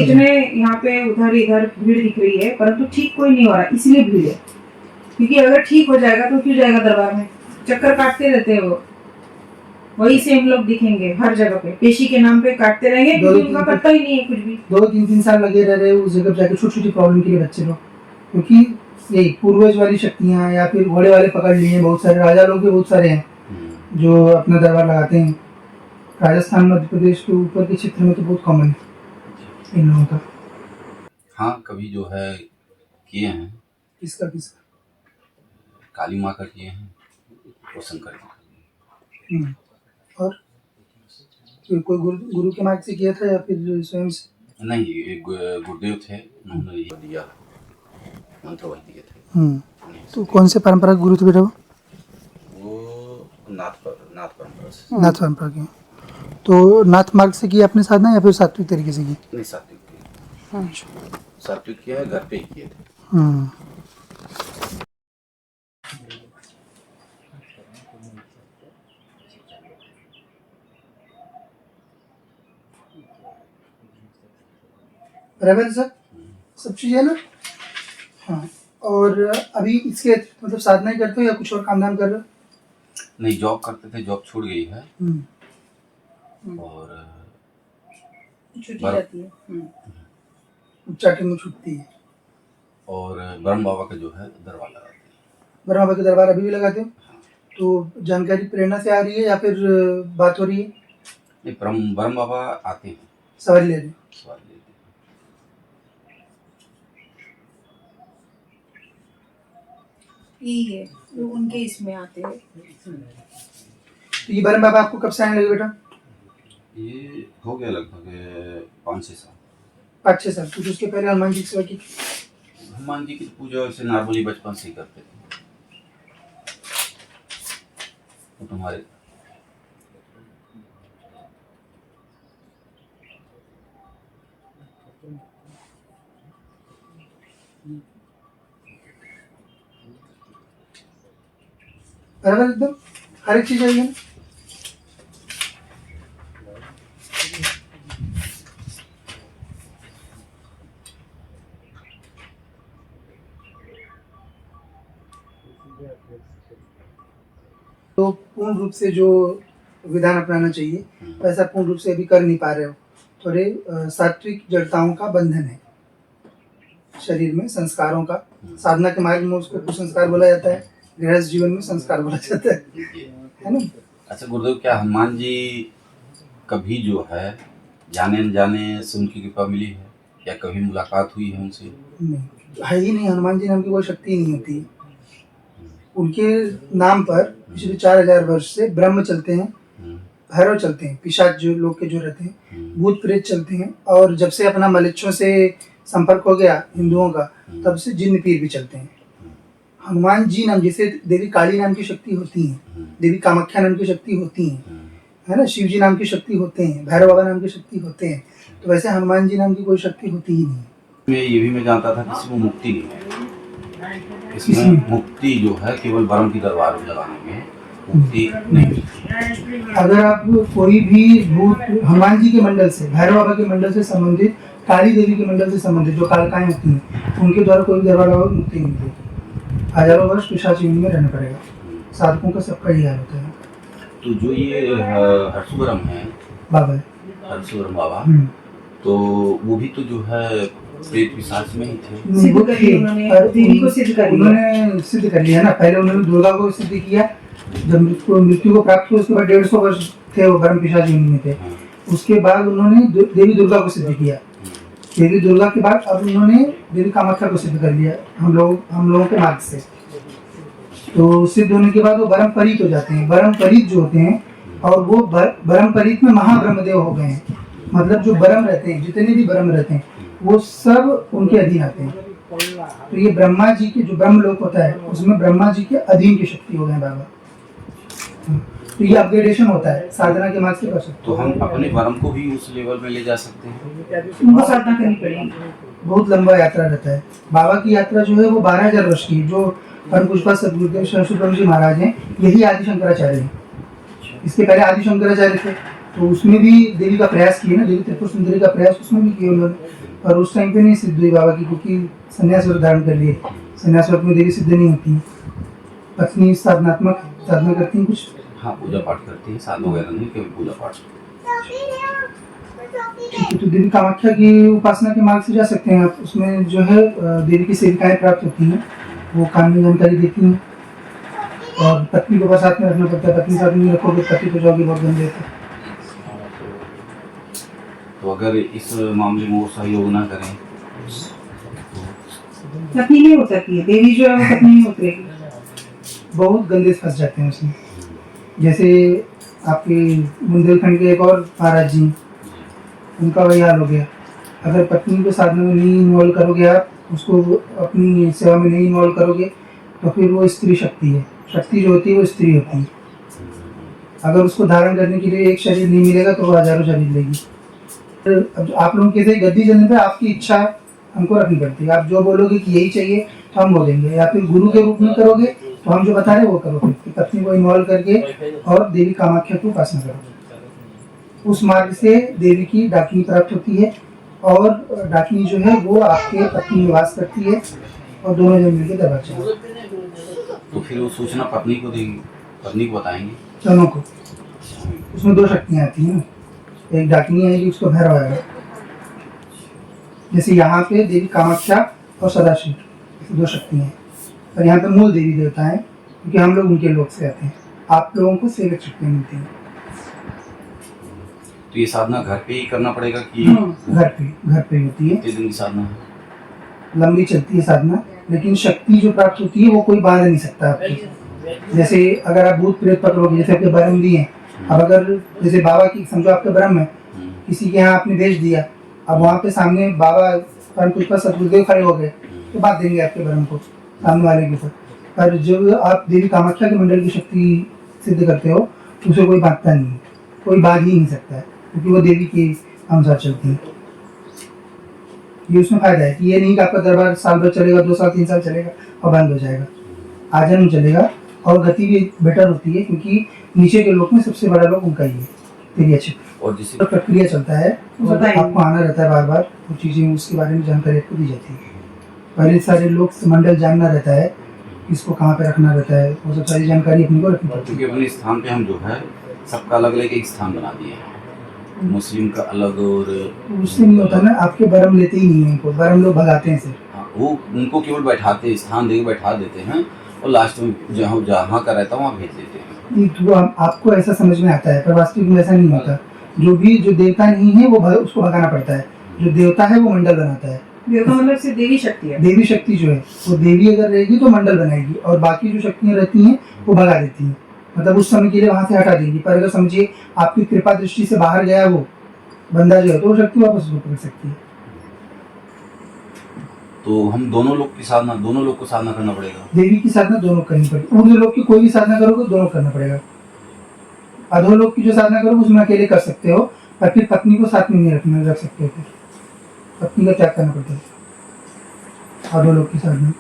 इतने यहाँ पे उधर इधर भीड़ दिख रही है, परंतु ठीक कोई नहीं हो रहा, इसलिए भीड़ है। क्योंकि अगर ठीक हो जाएगा तो क्यों जाएगा दरबार में, चक्कर काटते रहते हैं वो, वही सेम लोग दिखेंगे हर जगह पे, पेशी के नाम पे काटते रहेंगे क्योंकि उनका पता ही नहीं है कुछ भी। 2-3 साल लगे रह रहे उस जगह जाके छोटी छोटी प्रॉब्लम के लिए बच्चे लोग, क्योंकि यही पूर्वज वाली शक्तियाँ या फिर घोड़े वाले पकड़ लिए, बहुत सारे राजा लोग भी बहुत सारे हैं जो अपना दरबार लगाते हैं। राजस्थान मध्य प्रदेश के ऊपर के क्षेत्र में तो बहुत कॉमन है इन लोगों का। हाँ, कभी जो है किए हैं। किसका काली माँ का किए हैं और शंकर जी का। और कोई गुरु के मार्ग से किया था या फिर स्वयं से? नहीं, एक गुरुदेव थे, उन्होंने ये दिया, मंत्र वही दिए थे। तो कौन से परंपरा के गुरु थे बेटा? वो नाथ परंपरा से। नाथ परंपरा के। तो नाथ मार्ग से किया आपने साधना या फिर सात्विक तरीके से की? नहीं, सात्विक किया। सात्विक किया है, घर पे ही किए थे। बराबर सर, सब चीज़ है ना? हाँ। और अभी इसके मतलब साधना ही करते हो या कुछ और काम धाम कर रहे हो? नहीं, जॉब करते थे, जॉब छूट गई है और छुट्टी रहती है, चार्टिंग में छुट्टी है। और ब्रह्म बाबा का जो है दरबार लगाते हैं। ब्रह्म बाबा के दरबार अभी भी लगाते हो? तो जानकारी प्रेरणा से आ रही है या फिर बात हो रही है? नहीं, ब्रह्म बाबा आते हैं, सवारी ले रहे हैं। सवाल लेते हैं। यही है जो उनके इसमें आते हैं। तो ये ब्रह्म बाबा आपको कब से आने लगे बेटा? ये हो गया लगभग 5-6 साल। 5-6 साल। कुछ उसके पहले हनुमान जी की सेवा की? हनुमान जी की पूजा वैसे नॉर्मली बचपन से ही करते थे। वो तुम्हारे बराबर एकदम हर एक चीज़ आएगी ना? तो पूर्ण रूप से जो विधान अपनाना चाहिए वैसा पूर्ण रूप से अभी कर नहीं पा रहे हो। थोड़े सात्विक जड़ताओं का बंधन है शरीर में, संस्कारों का। साधना के मार्ग में उसको कुसंस्कार बोला जाता है, गृहस्थ जीवन में संस्कार बोला जाता है ना? अच्छा गुरुदेव, क्या हनुमान जी कभी जो है जाने अनजाने से उनकी कृपा मिली है या कभी मुलाकात हुई है उनसे? नहीं, है ही नहीं। हनुमान जी नाम की कोई शक्ति नहीं होती। उनके नाम पर पिछले 4000 वर्ष से ब्रह्म चलते हैं, भैरव चलते हैं, पिशाच जो लोग के जो रहते हैं, भूत प्रेत चलते हैं, और जब से अपना मलेच्छों से संपर्क हो गया हिंदुओं का, तब से जिन्न पीर भी चलते हैं। हनुमान जी नाम, जैसे देवी काली नाम की शक्ति होती है, देवी कामाख्या नाम की शक्ति होती है ना, शिव जी नाम की शक्ति होते हैं, भैरव बाबा नाम की शक्ति होते हैं, तो वैसे हनुमान जी नाम की कोई शक्ति होती ही नहीं। ये भी मैं जानता था कि इसमें मुक्ति नहीं है। इसमें मुक्ति जो है केवल ब्रह्म की दरबार में लगाने में मुक्ति नहीं मिलती। अगर आप कोई भी भूत हनुमान जी के मंडल से, भैरव बाबा के मंडल से संबंधित, काली देवी के मंडल से संबंधित जो कालकाएं होती हैं, उनके द्वारा कोई दरबार बाबा मुक्ति नहीं मिलती। हजारों वर्ष पिशाच योनि में रहना पड़ेगा। साधकों का सबका ही हाल होता है। तो जो ये हर्षवरम है बाबा, हर्षवरम बाबा, तो वो भी तो जो है प्रेत पिशाच में ही थे। उन्होंने सिद्ध कर लिया ना। पहले उन्होंने दुर्गा को सिद्ध किया, जब मृत्यु को प्राप्त हुआ उसके बाद 150 वर्ष थे वो ब्रह्म पिशाच योनि में थे। उसके बाद उन्होंने देवी दुर्गा को सिद्ध किया। देवी दुर्गा के बाद अब उन्होंने देवी कामाख्या को सिद्ध कर लिया हम लोगों के मार्ग से। तो सिद्ध होने के बाद वो ब्रह्म परीत हो जाते हैं। ब्रह्म परीत जो होते हैं, और वो ब्रह्म परीत में महाब्रह्मदेव हो गए हैं। मतलब जो ब्रह्म रहते हैं, जितने भी ब्रह्म रहते हैं, वो सब उनके अधीन आते हैं। तो ये ब्रह्मा जी के जो ब्रह्म लोक होता है, उसमें ब्रह्मा जी के अधीन की शक्ति हो गए बाबा। तो ये अपग्रेडेशन होता है साधना के मार्ग से कर सकते। तो हम अपने ब्रह्म को भी उस लेवल में ले जा सकते हैं? उनको साधना करनी पड़ेगी। बहुत लंबा यात्रा रहता है। बाबा की यात्रा जो है वो 12000 वर्ष की, जो परम पुष्पा सदगुरुदेव शंकर जी महाराज हैं, यही आदि शंकराचार्य हैं। इसके पहले आदि शंकराचार्य थे, तो उसमें भी देवी का प्रयास किया ना, देवी त्रिपुर सुंदरी का प्रयास उसमें भी किया उन्होंने। पर उस टाइम पे नहीं सिद्ध हुई बाबा की, क्योंकि संन्यास व्रत धारण कर लिए। संन्यास व्रत में देवी सिद्ध नहीं होती। पत्नी साधनात्मक साधना करती हैं कुछ? हाँ, पूजा पाठ करती है, साधना वगैरह नहीं, केवल पूजा पाठ। ठीक है, तो देवी कामाख्या की उपासना के मार्ग से जा सकते हैं आप। उसमें जो है देवी की सेविकाएं प्राप्त होती हैं, वो काम में जानकारी देती हैं। और पत्नी को बस साथ में रखना पड़ता है, पत्नी साथ में नहीं रखोगे पति को जाओगे बहुत गंदे थे। तो अगर इस मामले में वो सहयोग ना करें पत्नी नहीं उतरती है, देवी जो है वो पत्नी नहीं उतरेगी। बहुत गंदे से फंस जाते हैं उसमें। जैसे आपके बुंदेलखंड के एक और महाराज जी, उनका वही हाल हो गया। अगर पत्नी को साधना में नहीं इन्वॉल्व करोगे आप, उसको अपनी सेवा में नहीं इन्वॉल्व करोगे, तो फिर वो स्त्री शक्ति है। शक्ति जो होती है वो स्त्री होती है। अगर उसको धारण करने के लिए एक शरीर नहीं मिलेगा तो वो हजारों शरीर लेगी। अब आप लोगों के गद्दी चलने पे आपकी इच्छा हमको रखनी पड़ती है। आप जो बोलोगे कि यही चाहिए तो हम बोलेंगे, या फिर गुरु के रूप में करोगे तो हम जो बता रहे वो करोगे कि पत्नी को इन्वॉल्व करके और देवी कामाख्या की उपासना करोगे। उस मार्ग से देवी की डाकिनी प्राप्त होती है, और डाकिनी जो है वो आपके पत्नी में वास करती है, और दोनों जन मिलकर दरबार चलाते। तो फिर वो सूचना पत्नी को देंगे, पत्नी को बताएंगे दोनों को। उसमें दो शक्तियाँ आती हैं ना, एक डाकिनी आएगी, उसको भैरव आएगा। जैसे यहाँ पे देवी कामाख्या और सदाशिव, दो शक्तियाँ हैं। और यहाँ पे मूल देवी देवता है, क्योंकि हम लोग उनके लोक से आते हैं। आप लोगों को सेवक शक्तियाँ मिलती हैं। तो ये साधना घर पे ही करना पड़ेगा कि घर पे ही होती है। कितने दिन की साधना है? लंबी चलती है साधना, लेकिन शक्ति जो प्राप्त होती है वो कोई बांध नहीं सकता आपकी। जैसे अगर आप भूत प्रेत पकड़ोगे, जैसे आपके ब्रह्म भी हैं, अब अगर जैसे बाबा की समझो आपके ब्रह्म है, किसी के यहाँ आपने भेज दिया, अब वहाँ पे सामने बाबा परम पुष्पा सतगुरुदेव खड़े हो गए तो बात देंगे आपके ब्रह्म को सामने वाले के ऊपर। पर जब आप देवी कामाख्या के मंडल की शक्ति सिद्ध करते हो तो उसे कोई बांधता नहीं है, कोई बांध ही नहीं सकता है, क्योंकि वो देवी के अनुसार चलती है। ये उसमें फायदा है कि ये नहीं कि आपका दरबार साल भर चलेगा, 2 साल 3 साल चलेगा और बंद हो जाएगा। आजन्म चलेगा, और गति भी बेटर होती है, क्योंकि नीचे के लोग में सबसे बड़ा लोग उनका ही है, तेरी अच्छी। और जिससे तो प्रक्रिया चलता है, आपको आना रहता है बार बार, कुछ चीज़ें उसके बारे में जानकारी आपको दी जाती है। पहले सारे लोग मंडल जानना रहता है, इसको कहाँ पे रखना रहता है, वो सब सारी जानकारी अपने को रखनी पड़ती है। क्योंकि अपने स्थान पे हम जो है सबका अलग अलग एक स्थान बना दिए हैं, मुस्लिम का अलग, और उससे नहीं होता ना, आपके बरम लेते ही नहीं है उनको, बरम लोग भगाते हैं सिर्फ। हाँ, वो उनको केवल बैठाते, स्थान देके बैठा देते हैं, और लास्ट में जहाँ जहाँ का रहता है वहाँ भेज देते हैं। नहीं तो आपको ऐसा समझ में आता है, पर वास्तविक में ऐसा नहीं होता। जो देवता नहीं है वो उसको भगाना पड़ता है, जो देवता है वो मंडल बनाता है। देवता मतलब से देवी शक्ति है। देवी शक्ति जो है वो देवी अगर रहेगी तो मंडल बनाएगी, और बाकी जो शक्तियाँ रहती हैं वो भगा देती हैं, मतलब उस समय के लिए वहाँ से हटा देंगी। पर अगर समझिए आपकी कृपा दृष्टि से बाहर गया वो बंदा जो है, तो वो शक्ति वापस उसको पकड़ सकती है। तो हम दोनों लोग की साधना, दोनों लोग को साधना करना पड़ेगा। देवी की साधना दोनों करनी पड़ेगी। ऊर्ध्व लोक की कोई भी साधना करोगे दोनों करना पड़ेगा। अधोलोक की जो साधना करोगे उसमें अकेले कर सकते हो, पर फिर पत्नी को साथ में नहीं रख सकते हो, फिर पत्नी का त्याग करना पड़ता है अधोलोक की साधना।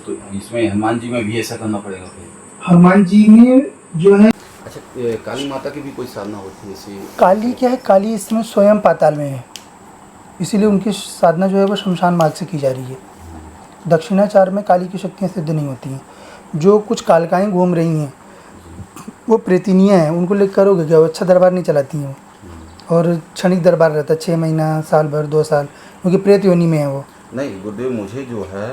तो इसमें हनुमान जी में भी ऐसा करना पड़ेगा फिर? हनुमान जी में जो है, अच्छा, काली माता की भी कोई साधना होती है ऐसी? काली क्या है, काली इस समय स्वयं पाताल में है, इसीलिए उनकी साधना जो है वो शमशान मार्ग से की जा रही है। दक्षिणाचार में काली की शक्तियाँ सिद्ध नहीं होती हैं। जो कुछ कालिकाएँ घूम रही हैं वो प्रेतिनियाँ हैं, उनको लेकर करोगे क्या, वो अच्छा दरबार नहीं चलाती हैं वो, और क्षणिक दरबार रहता है 6 महीना, साल भर, 2 साल, क्योंकि प्रेत योनि में है वो। नहीं गुरुदेव, मुझे जो है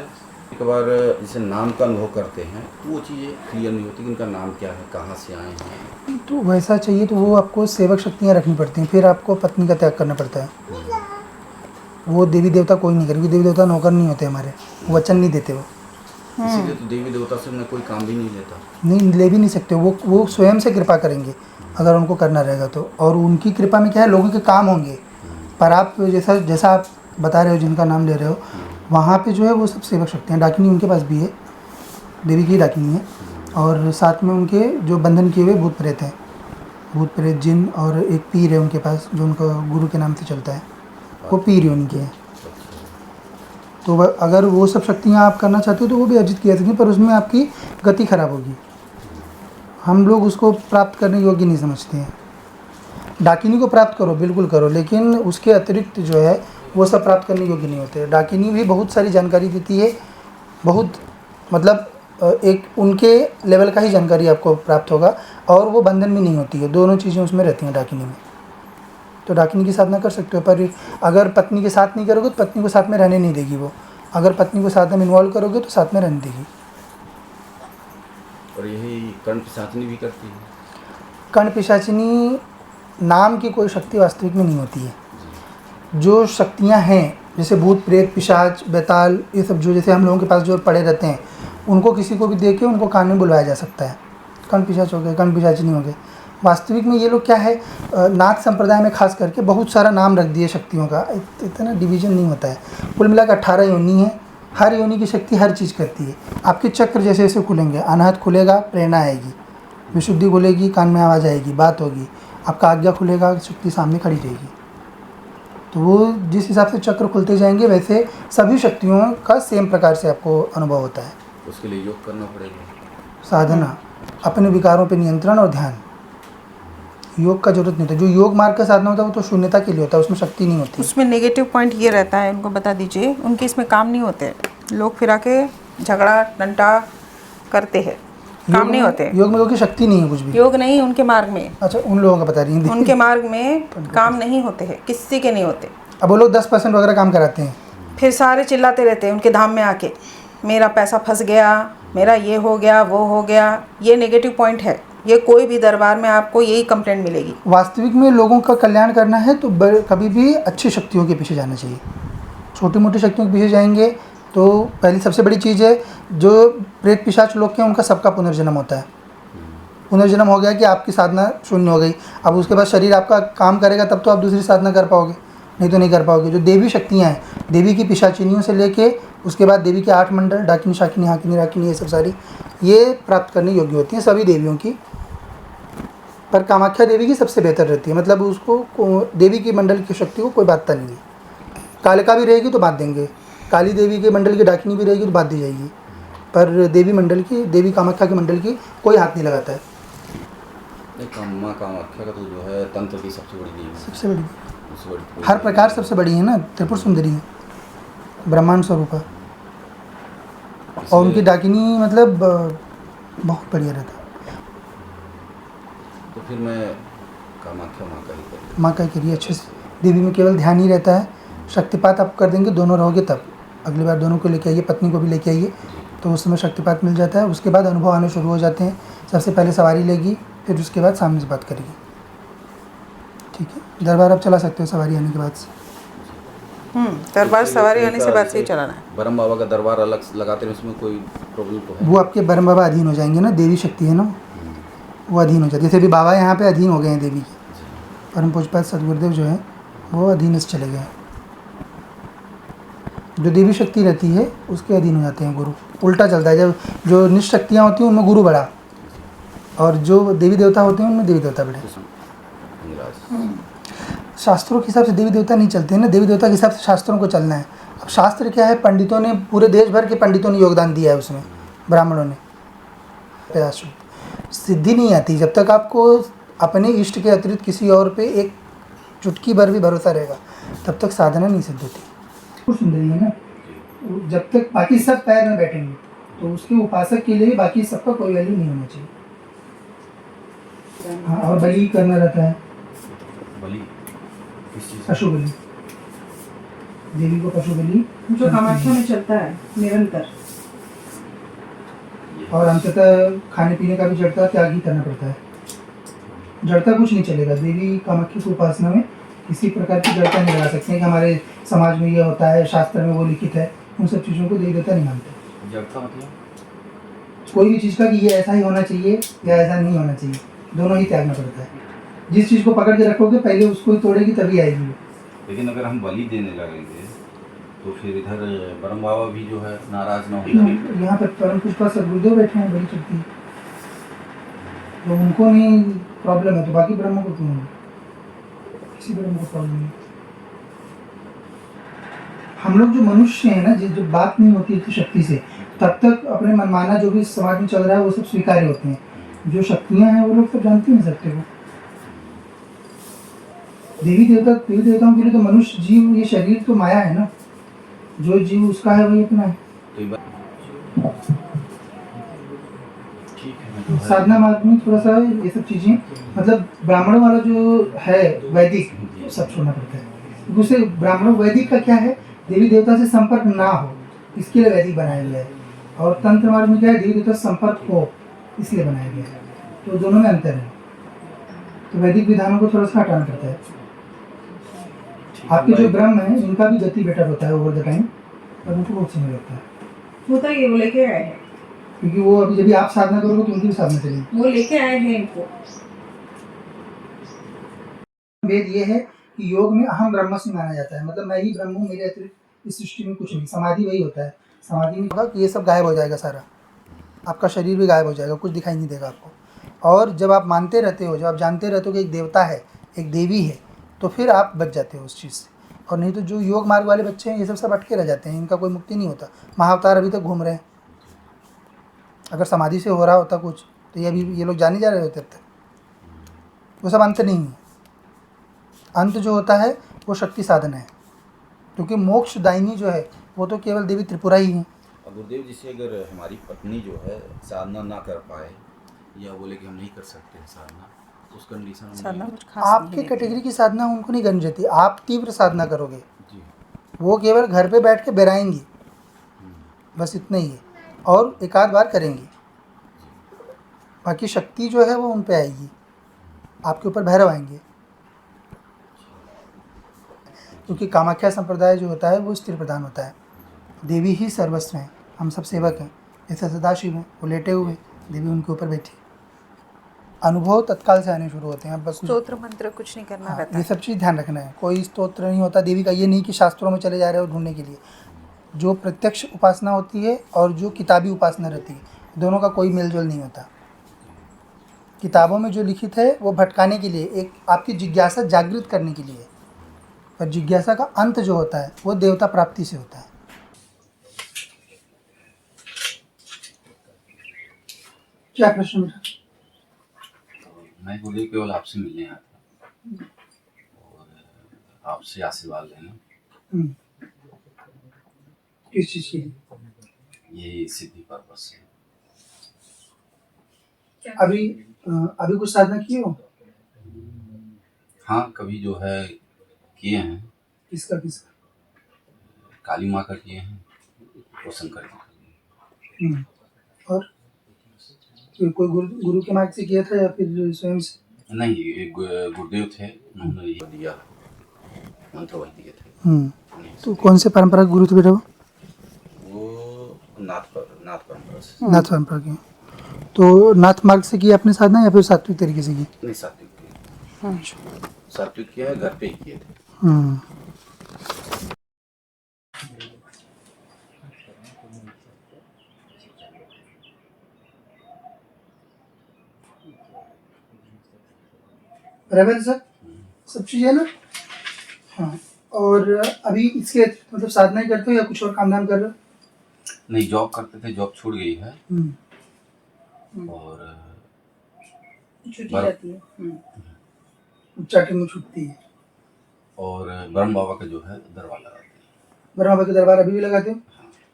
एक बार जैसे नाम का अनुभव करते हैं तो वो चीज़ें क्लियर नहीं होती कि इनका नाम क्या है, कहाँ से आए हैं। तो वैसा चाहिए तो वो आपको सेवक शक्तियाँ रखनी पड़ती हैं, फिर आपको पत्नी का त्याग करना पड़ता है। वो देवी देवता कोई नहीं करेगी, देवी देवता नौकर नहीं होते हमारे, वो वचन नहीं देते वो। इसीलिए तो देवी देवता से मैं कोई काम भी नहीं लेता। नहीं, ले भी नहीं सकते, वो स्वयं से कृपा करेंगे अगर उनको करना रहेगा तो। और उनकी कृपा में क्या है, लोगों के काम होंगे। पर आप जैसा आप बता रहे हो, जिनका नाम ले रहे हो, वहाँ पे जो है वो सब सेवक शक्तियाँ, डाकिनी उनके पास भी है, देवी की डाकिनी है, और साथ में उनके जो बंधन किए हुए भूत प्रेत हैं, भूत प्रेत जिन, और एक पीर है उनके पास जो उनका गुरु के नाम से चलता है, वो पीर ही उनके हैं। तो अगर वो सब शक्तियाँ आप करना चाहते हो तो वो भी अर्जित किया सकती, पर उसमें आपकी गति खराब होगी, हम लोग उसको प्राप्त करने योग्य नहीं समझते हैं। डाकिनी को प्राप्त करो, बिल्कुल करो, लेकिन उसके अतिरिक्त जो है वो सब प्राप्त करने योग्य नहीं होते। डाकिनी भी बहुत सारी जानकारी देती है, बहुत मतलब एक उनके लेवल का ही जानकारी आपको प्राप्त होगा, और वो बंधन में नहीं होती है, दोनों चीज़ें उसमें रहती हैं डाकिनी में। तो डाकिनी की साधना कर सकते हो, पर अगर पत्नी के साथ नहीं करोगे तो पत्नी को साथ में रहने नहीं देगी वो। अगर पत्नी को साथ में इन्वॉल्व करोगे तो साथ में रहने देगी। और यही कर्ण पिशाचनी भी करती है। कर्ण पिशाचिनी नाम की कोई शक्ति वास्तविक में नहीं होती है। जो शक्तियाँ हैं जैसे भूत प्रेत पिशाच बेताल, ये सब जो जैसे हम लोगों के पास जो पड़े रहते हैं, उनको किसी को भी देख के उनको कान में बुलवाया जा सकता है। कर्ण पिशाच हो गए, कर्ण पिशाचिनी हो गए। वास्तविक में ये लोग क्या है, नाथ संप्रदाय में खास करके बहुत सारा नाम रख दिए शक्तियों का, इतना डिवीजन नहीं होता है। कुल मिलाकर 18 योनि है, हर योनि की शक्ति हर चीज़ करती है। आपके चक्र जैसे जैसे खुलेंगे, अनाहत खुलेगा प्रेरणा आएगी, विशुद्धि खुलेगी कान में आवाज़ आएगी, बात होगी, आपका आज्ञा खुलेगा शक्ति सामने खड़ी रहेगी। तो वो जिस हिसाब से चक्र खुलते जाएंगे वैसे सभी शक्तियों का सेम प्रकार से आपको अनुभव होता है। उसके लिए योग करना पड़ेगा, साधना, अपने विकारों पर नियंत्रण और ध्यान। योग का जरूरत नहीं होता। जो योग मार्ग का साधना होता है वो तो शून्यता के लिए होता है, उसमें शक्ति नहीं होती। उसमें नेगेटिव पॉइंट ये रहता है, उनको बता दीजिए, उनके इसमें काम नहीं होते, लोग फिरा के झगड़ा डंटा करते हैं, काम नहीं होते। योग में लोगों की शक्ति नहीं है कुछ भी। योग नहीं उनके मार्ग में। अच्छा, उन लोगों का बता रही हैं। उनके मार्ग में काम नहीं होते हैं, किसी के नहीं होते। अब वो लोग 10% वगैरह काम कराते हैं, फिर सारे चिल्लाते रहते हैं उनके धाम में आके, मेरा पैसा फंस गया, मेरा ये हो गया वो हो गया। ये नेगेटिव पॉइंट है, ये कोई भी दरबार में आपको यही कंप्लेंट मिलेगी। वास्तविक में लोगों का कल्याण करना है तो कभी भी अच्छी शक्तियों के पीछे जाना चाहिए। छोटी मोटी शक्तियों के पीछे जाएंगे तो पहली सबसे बड़ी चीज़ है, जो प्रेत पिशाच लोग के हैं उनका सबका पुनर्जन्म होता है। पुनर्जन्म हो गया कि आपकी साधना शून्य हो गई, अब उसके बाद शरीर आपका काम करेगा तब तो आप दूसरी साधना कर पाओगे, नहीं तो नहीं कर पाओगे। जो देवी शक्तियाँ हैं, देवी की पिशाचिनियों से लेके उसके बाद देवी के 8 मंडल, डाकिनी शाकिनी हाकिनी राकिनी, ये सब सारी ये प्राप्त करने योग्य होती हैं सभी देवियों की। पर कामाख्या देवी की सबसे बेहतर रहती है, मतलब उसको देवी की मंडल की शक्ति को कोई बातता नहीं है। कालिका भी रहेगी तो बात देंगे, काली देवी के मंडल की डाकिनी भी रहेगी तो बात दी जाएगी, पर देवी मंडल की, देवी कामाख्या के मंडल की कोई हाथ नहीं लगाता है। माँ कामाख्या का तो जो है तंत्र की सबसे बड़ी देवी, सबसे बड़ी, हर प्रकार सबसे बड़ी है ना, त्रिपुर सुंदरी है, ब्रह्मांड स्वरूप है। और उनकी डाकिनी मतलब बहुत बढ़िया रहता है। तो फिर मैं कामाख्या माँ का ही करूँ, माँ का करिए अच्छे से। देवी में केवल ध्यान ही रहता है, शक्तिपात आप कर देंगे, दोनों रहोगे तब। अगली बार दोनों को लेके आइए, पत्नी को भी लेके आइए, तो उस समय शक्तिपात मिल जाता है। उसके बाद अनुभव आने शुरू हो जाते हैं। सबसे पहले सवारी लेगी, फिर उसके बाद सामने से बात करेगी। ठीक है, दरबार आप चला सकते हो सवारी आने के बाद से। दरबार सवारी आने से बाद से ही चलाना है। ब्रह्म बाबा का दरबार अलग लगाते हैं, उसमें कोई प्रॉब्लम तो है? वो आपके ब्रह्म बाबा अधीन हो जाएंगे ना, देवी शक्ति है ना, वो अधीन हो जाती है। जैसे भी बाबा यहाँ पे अधीन हो गए हैं देवी के, परम पूज्यपाद सदगुरुदेव जो है वो अधीन से चले गए हैं। जो देवी शक्ति रहती है उसके अधीन हो जाते हैं गुरु। उल्टा चलता है, जब जो निशक्तियाँ होती हैं उनमें गुरु बड़ा, और जो देवी देवता होते हैं उनमें देवी देवता बड़े। शास्त्रों के हिसाब से देवी देवता नहीं चलते हैं ना, देवी देवता के हिसाब से शास्त्रों को चलना है। अब शास्त्र क्या है, पंडितों ने, पूरे देश भर के पंडितों ने योगदान दिया है उसमें, ब्राह्मणों ने। सिद्धि नहीं आती जब तक आपको अपने इष्ट के अतिरिक्त किसी और पे एक चुटकी भर भी भरोसा रहेगा, तब तक साधना नहीं सिद्ध होती। कुछ सुंदरी है ना, जब तक बाकी सब पैर में बैठेंगे तो उसके उपासक के लिए बाकी सबका कोई वैल्यू नहीं होना चाहिए। हाँ, और बलि करना रहता है, बलि किस चीज़? पशु बलि, देवी को पशु बलि जो कामाख्या में चलता है निरंतर। और अंततः खाने पीने का भी जड़ता त्याग ही करना पड़ता है। जड़ता कुछ नहीं चलेगा। देवी कामाख्या की उपासना में किसी प्रकार की जड़ता नहीं लगा सकते हैं कि हमारे समाज में ये होता है, शास्त्र में वो लिखित है, उन सब चीज़ों को देवी देवता नहीं मानते। जड़ता मतलब कोई भी चीज़ का कि ये ऐसा ही होना चाहिए या ऐसा नहीं होना चाहिए, दोनों ही त्यागना पड़ता है। जिस चीज़ को पकड़ के रखोगे पहले उसको ही तोड़ेगी तभी आएगी। लेकिन अगर हम बलि देने लगेंगे तो फिर इधर ब्रह्म बाबा भी जो है नाराज ना हो। यहाँ पर परम पुष्पा सदगुरुदेव बैठे हैं, बड़ी चलती है, तो उनको नहीं प्रॉब्लम है तो बाकी ब्रह्म को क्यों है? किसी ब्रह्म को प्रॉब्लम नहीं। हम लोग जो मनुष्य हैं ना, जो बात नहीं होती है शक्ति से, तब तक अपने मनमाना जो भी समाज में चल रहा है वो सब स्वीकार्य होते हैं। जो शक्तियाँ हैं वो लोग सब जानते हैं सत्य को। देवी देवताओं के लिए तो मनुष्य जीव, ये शरीर तो माया है ना, जो जीव उसका है वही अपना है। तो ये बात ठीक है। मैं जो है साधना मार्ग में थोड़ा सा ये सब चीजें, मतलब ब्राह्मणों वाला जो है वैदिक, वो सब छोड़ना पड़ता है, क्योंकि उससे ब्राह्मणों वैदिक का क्या है, देवी देवता से संपर्क ना हो, इसके लिए वैदिक बनाया गया है। और तंत्र मार्ग में क्या है, देवी देवता से संपर्क हो, इसलिए बनाया गया है। तो दोनों में अंतर है। तो वैदिक विधानों को थोड़ा सा हटाना पड़ता है। आपके जो ब्रह्म है इनका भी गति बेटर होता है ओवर द टाइम, और उनको बहुत समय लगता है, होता है, वो लेके आए हैं, क्योंकि वो अभी जब भी आप साधना करोगे तो उनकी भी साधना चलेगी। वो लेके आए हैं इनको। वेद ये है कि योग में अहम ब्रह्मस्मि माना जाता है, मतलब मैं ही ब्रह्म हूँ, मेरे अतिरिक्त इस सृष्टि में कुछ नहीं। समाधि वही होता है, समाधि में होगा कि ये सब गायब हो जाएगा, सारा आपका शरीर भी गायब हो जाएगा, कुछ दिखाई नहीं देगा आपको। और जब आप मानते रहते हो, जब आप जानते रहते हो कि एक देवता है, एक देवी है, तो फिर आप बच जाते हो उस चीज़ से। और नहीं तो जो योग मार्ग वाले बच्चे हैं ये सब अटके रह जाते हैं, इनका कोई मुक्ति नहीं होता। महाअवतार अभी तक घूम रहे हैं, अगर समाधि से हो रहा होता कुछ तो ये अभी ये लोग जाने जा रहे होते अब तक। वो सब अंत नहीं है, अंत जो होता है वो शक्ति साधन है, क्योंकि मोक्ष दायिनी जो है वो तो केवल देवी त्रिपुरा ही है। और गुरुदेव जी से अगर हमारी पत्नी जो है साधना ना कर पाए या बोले कि हम नहीं कर सकते हैं साधना, उस कंडीशन में साधना कुछ खास आपके कैटेगरी की साधना उनको नहीं करनी चाहिए। आप तीव्र साधना करोगे, जी वो केवल घर पे बैठ के बेराएंगी, बस इतना ही है, और एक आध बार करेंगी। बाकी शक्ति जो है वो उन पे आएगी, आपके ऊपर भैरव आएंगे, क्योंकि कामाख्या संप्रदाय जो होता है वो स्त्री प्रधान होता है। देवी ही सर्वस्व हैं, हम सब सेवक हैं। जैसे सदाशिव हैं, वो लेटे हुए, देवी उनके ऊपर बैठी। अनुभव तत्काल से आने शुरू होते हैं। अब बस स्तोत्र मंत्र कुछ नहीं करना रहता ये सब चीज़ ध्यान रखना है। कोई स्तोत्र नहीं होता देवी का, ये नहीं कि शास्त्रों में चले जा रहे हो ढूंढने के लिए। जो प्रत्यक्ष उपासना होती है और जो किताबी उपासना रहती है, दोनों का कोई मेलजोल नहीं होता। किताबों में जो लिखित है वो भटकाने के लिए, एक आपकी जिज्ञासा जागृत करने के लिए है, पर जिज्ञासा का अंत जो होता है वो देवता प्राप्ति से होता है। क्या प्रश्न बेटा? मैं गुरुदेव केवल आपसे मिलने आया था और आपसे आशीर्वाद लेना। किस चीज़ की? ये सिद्धि पर्पस है। अभी कुछ साधना की हो? हाँ, कभी जो है किए हैं। किसका? काली माँ का किए हैं और शंकर जी का किए हैं। और कोई गुरु के मार्ग से किया था या फिर स्वयं से? नहीं, एक गुरुदेव थे, उन्होंने ये दिया, मंत्र वही दिए थे। तो कौन से परंपरा के गुरु थे बेटा? वो नाथ परंपरा से। नाथ परंपरा के। तो नाथ मार्ग से किया आपने साधना या फिर सात्विक तरीके से की? नहीं, सात्विक किया। सात्विक किया है, घर पे ही किए थे। बराबर सर, सब चीज़ है ना? हाँ। और अभी इसके मतलब साधना ही करते हो या कुछ और काम धाम कर रहे हो? नहीं, जॉब करते थे, जॉब छूट गई है और छुट्टी रहती है। स्टार्टिंग में छुट्टी है। और ब्रह्म बाबा का जो है दरबार लगाते हैं। ब्रह्म बाबा के दरबार अभी भी लगाते हो?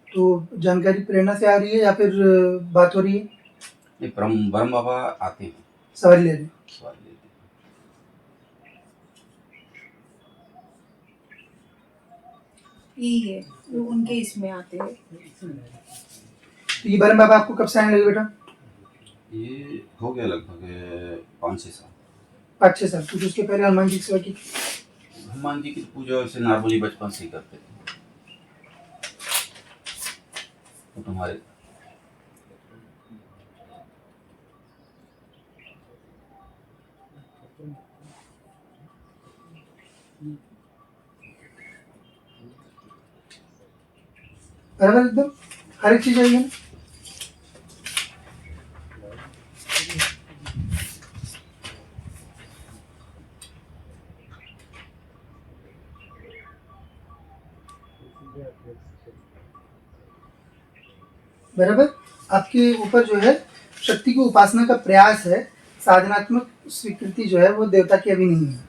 तो जानकारी प्रेरणा से आ रही है या फिर बात हो रही है? नहीं, ब्रह्म बाबा आते हैं, सवाल ले रहे हैं। सवाल लेते हैं। यही है, वो उनके इसमें आते हैं। तो ये ब्रह्म बाबा आपको कब से आने लगे बेटा? ये हो गया लगभग 5-6 साल। 5-6 साल। कुछ उसके पहले हनुमान जी की सेवा की? हनुमान जी की पूजा वैसे नॉर्मली बचपन से ही करते थे। तो तुम्हारे बराबर एकदम हर एक चीज़ आई है ना? बराबर आपके ऊपर जो है शक्ति की उपासना का प्रयास है, साधनात्मक स्वीकृति जो है वो देवता की अभी नहीं है।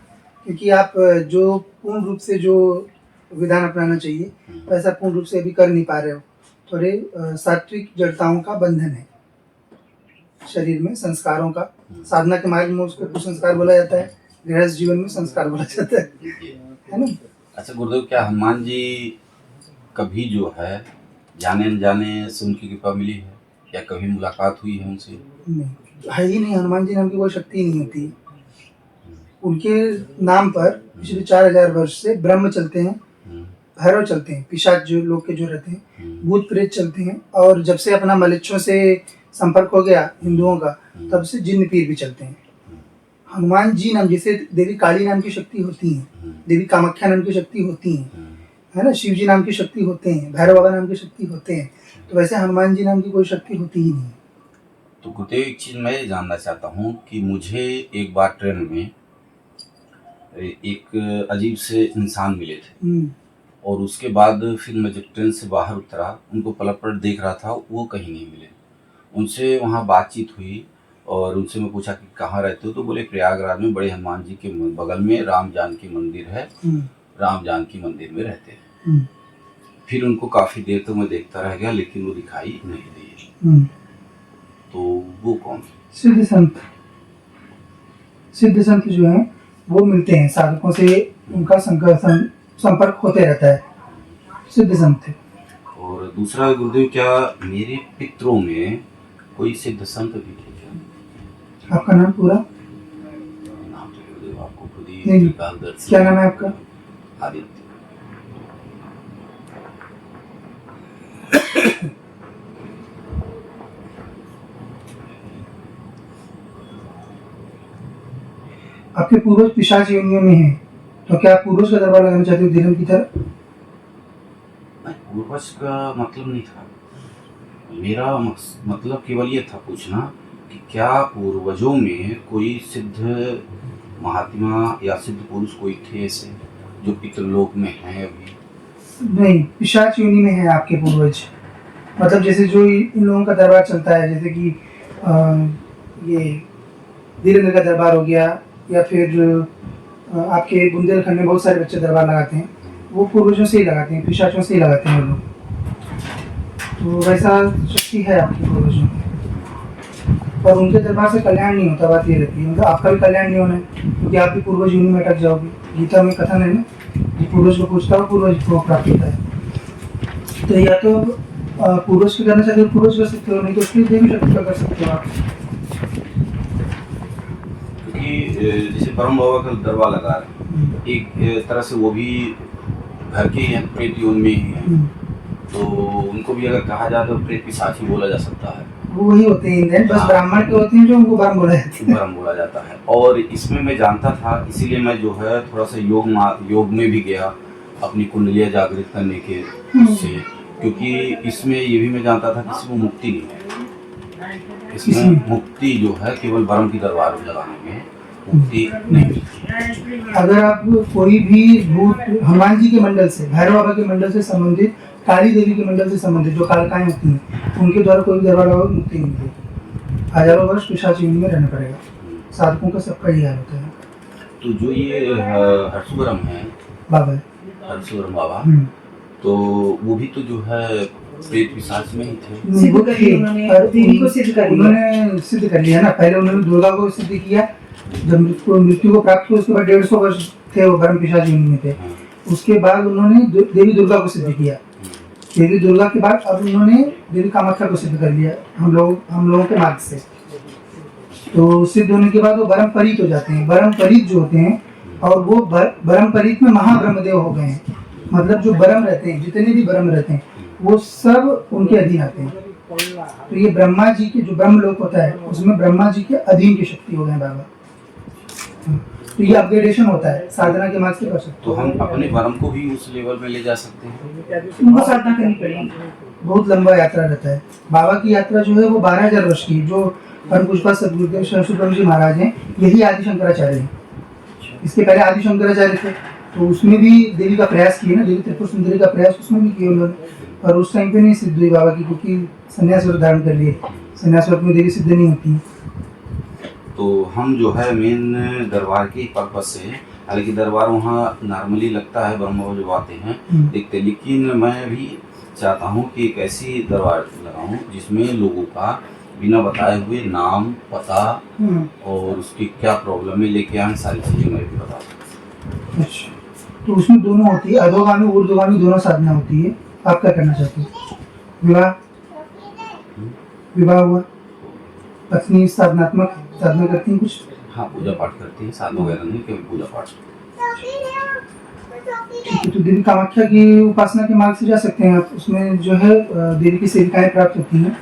क्योंकि आप जो पूर्ण रूप से जो विधान अपनाना चाहिए वैसा पूर्ण रूप से अभी कर नहीं पा रहे हो। थोड़े सात्विक जड़ताओं का बंधन है शरीर में, संस्कारों का। साधना के मार्ग में उसको कुसंस्कार बोला जाता है, गृहस्थ जीवन में संस्कार बोला जाता है ना। अच्छा गुरुदेव, क्या हनुमान जी कभी जो है जाने अनजाने से उनकी कृपा मिली है या कभी मुलाकात हुई है उनसे? नहीं, है ही नहीं। हनुमान जी नाम की कोई शक्ति नहीं होती। उनके नाम पर पिछले 4000 वर्ष से ब्रह्म चलते हैं, भैरव चलते हैं, पिशाच जो लोग के जो रहते हैं, भूत प्रेत चलते हैं, और जब से अपना मलेच्छों से संपर्क हो गया हिंदुओं का, तब से जिन्न पीर भी चलते हैं। हनुमान जी नाम, जैसे देवी काली नाम की शक्ति होती है, देवी कामाख्या नाम की शक्ति होती है, है ना, शिव जी नाम की शक्ति होते हैं, भैरव बाबा नाम की शक्ति होते हैं, तो वैसे हनुमान जी नाम की कोई शक्ति होती ही नहीं। तो गुरुदेव एक चीज मैं ये जानना चाहता हूँ कि मुझे एक बार ट्रेन में एक अजीब से इंसान मिले थे, और उसके बाद फिर मैं जब ट्रेन से बाहर उतरा, उनको पलट पलट देख रहा था, वो कहीं नहीं मिले। उनसे वहाँ बातचीत हुई और उनसे मैं पूछा कि कहाँ रहते हो, तो बोले प्रयागराज में बड़े हनुमान जी के बगल में राम जानकी मंदिर है, राम जानकी मंदिर में रहते हैं। फिर उनको काफ़ी देर तक मैं देखता रह गया, लेकिन वो दिखाई नहीं दिए। तो वो कौन? सिद्ध संत। सिद्ध संत जो हैं वो मिलते हैं, साधकों से उनका संपर्क होते रहता है, सिद्ध संत थे। और दूसरा गुरुदेव, क्या मेरे पितरों में कोई सिद्ध संत भी थे क्या? आपका नाम पूरा? नाम तो गुरुदेव आपको खुद ही नहीं, क्या नाम है आपका? आदित्य। आपके पूर्वज पिशाच योनियों में हैं, तो क्या आप पूर्वज का दरबार लगाना चाहते हो दिलम की तरह? पूर्वज का मतलब नहीं था मेरा, मतलब केवल ये था पूछना कि क्या पूर्वजों में कोई सिद्ध महात्मा या सिद्ध पुरुष कोई थे ऐसे जो पितृलोक में हैं अभी? नहीं, पिशाच योनि में है आपके पूर्वज। मतलब जैसे जो इन लोगों का दरबार चलता है, जैसे कि ये धीरेन्द्र का दरबार हो गया, या फिर आपके बुंदेलखंड में बहुत सारे बच्चे दरबार लगाते हैं, वो पूर्वजों से ही लगाते हैं, पिशाचों से ही लगाते हैं वो लोग। तो वैसा शक्ति है आपके पूर्वजों में, पर उनके दरबार से कल्याण नहीं होता। बात ये रहती है, मतलब आपका भी कल्याण नहीं होना है, क्योंकि आप भी पूर्वज योनि में अटक जाओगे। गीता में कथन है ना, कि पूर्वज को पूछता हो पूर्वज को प्राप्त होता है। तो या तो पूर्वज को करना चाहते हो पूर्वज कर सकते हो, नहीं तो उसके देवी शक्ति का कर सकते हो आप। क्योंकि जैसे परम बाबा का दरबार लगा रहे, एक तरह से वो भी घर के ही प्रेत योनि में ही है, तो उनको भी अगर कहा जाए तो प्रेत पिशाच ही बोला जा सकता है। वो वही होते हैं, बस ब्राह्मण के होते हैं जो उनको ब्रह्म बोला जाता है। ब्रह्म बोला जाता है। और इसमें मैं जानता था, इसीलिए मैं जो है थोड़ा सा योग में भी गया अपनी कुंडलियाँ जागृत करने के उससे, क्योंकि इसमें ये भी मैं जानता था कि इसमें मुक्ति नहीं है। इसमें मुक्ति जो है केवल ब्रह्म की दरबार में लगाने में मुक्ति नहीं मिलती। अगर आप कोई भी भूत हनुमान जी के मंडल से, भैरव बाबा के मंडल से संबंधित, काली देवी के मंडल से संबंधित जो कालकाएं होती हैं, उनके द्वारा कोई दरबार लगाओ मुक्ति नहीं मिलती। हजारों वर्ष पिशाच योनि में रहना पड़ेगा। साधकों का सबका ही हाल होता है। तो जो ये हर्षवरम है बाबा, हर्षवरम बाबा, तो वो भी तो जो है प्रेत पिशाच में ही थे। सिद्ध कर लिया उन्होंने, देवी को सिद्ध कर लिया। उन्होंने सिद्ध कर लिया ना। पहले उन्होंने दुर्गा को सिद्ध किया, जब मृत्यु को प्राप्त हुआ उसके बाद 150 वर्ष थे वो ब्रह्म पिशाच योनि में थे। उसके बाद उन्होंने देवी दुर्गा को सिद्ध किया। देवी दुर्गा के बाद अब उन्होंने देवी कामाख्या को सिद्ध कर लिया हम लोगों के मार्ग से। तो सिद्ध होने के बाद वो ब्रह्म परीत हो जाते हैं। ब्रह्म परीत जो होते हैं, और वो ब्रह्म परीत में महाब्रह्मदेव हो गए हैं। मतलब जो ब्रह्म रहते हैं, जितने भी ब्रह्म रहते हैं, वो सब उनके अधीन आते हैं। तो ये ब्रह्मा जी के जो ब्रह्म लोक होता है, उसमें ब्रह्मा जी के अधीन की शक्ति हो गए बाबा। तो ये अपग्रेडेशन होता है, साधना के मार्ग से कर सकते। तो हम अपने ब्रह्म को भी उस लेवल में ले जा सकते हैं? उनको साधना करनी पड़ेगी। बहुत लंबा यात्रा रहता है। बाबा की यात्रा जो है वो 12,000 वर्ष की, जो परम पुष्पा सदगुरुदेव सरस्वती जी महाराज हैं, यही आदि शंकराचार्य हैं। इसके पहले आदि शंकराचार्य थे, तो उसमें भी देवी का प्रयास किया ना, देवी त्रिपुर सुंदरी का प्रयास उसमें भी किया उन्होंने, पर उस टाइम पे नहीं सिद्ध हुई बाबा की, क्योंकि संन्यास व्रत धारण कर लिए। संन्यास व्रत में देवी सिद्ध नहीं होती। तो हम जो है मेन दरबार के पर्पज से हालांकि दरबार वहाँ नॉर्मली लगता है, ब्रह्म बाबा जब आते हैं देखते, लेकिन मैं भी चाहता हूँ कि एक ऐसी दरबार लगाऊं जिसमें लोगों का बिना बताए हुए नाम, पता और उसकी क्या प्रॉब्लम है लेके आए, सारी चीज़ें मैं भी बता दूँ। अच्छा, तो उसमें दोनों होती है, अधोगामी ऊर्ध्वगामी दोनों साधना होती है। आप क्या करना चाहते हो? विवाह, विवाह हुआ, पत्नी साधनात्मक साधना करती हैं कुछ? हाँ, पूजा पाठ करती है, साधना वगैरह नहीं, केवल पूजा पाठ। ठीक है, तो देवी कामाख्या की उपासना के मार्ग से जा सकते हैं आप। उसमें जो है देवी की सेविकाएं प्राप्त होती हैं,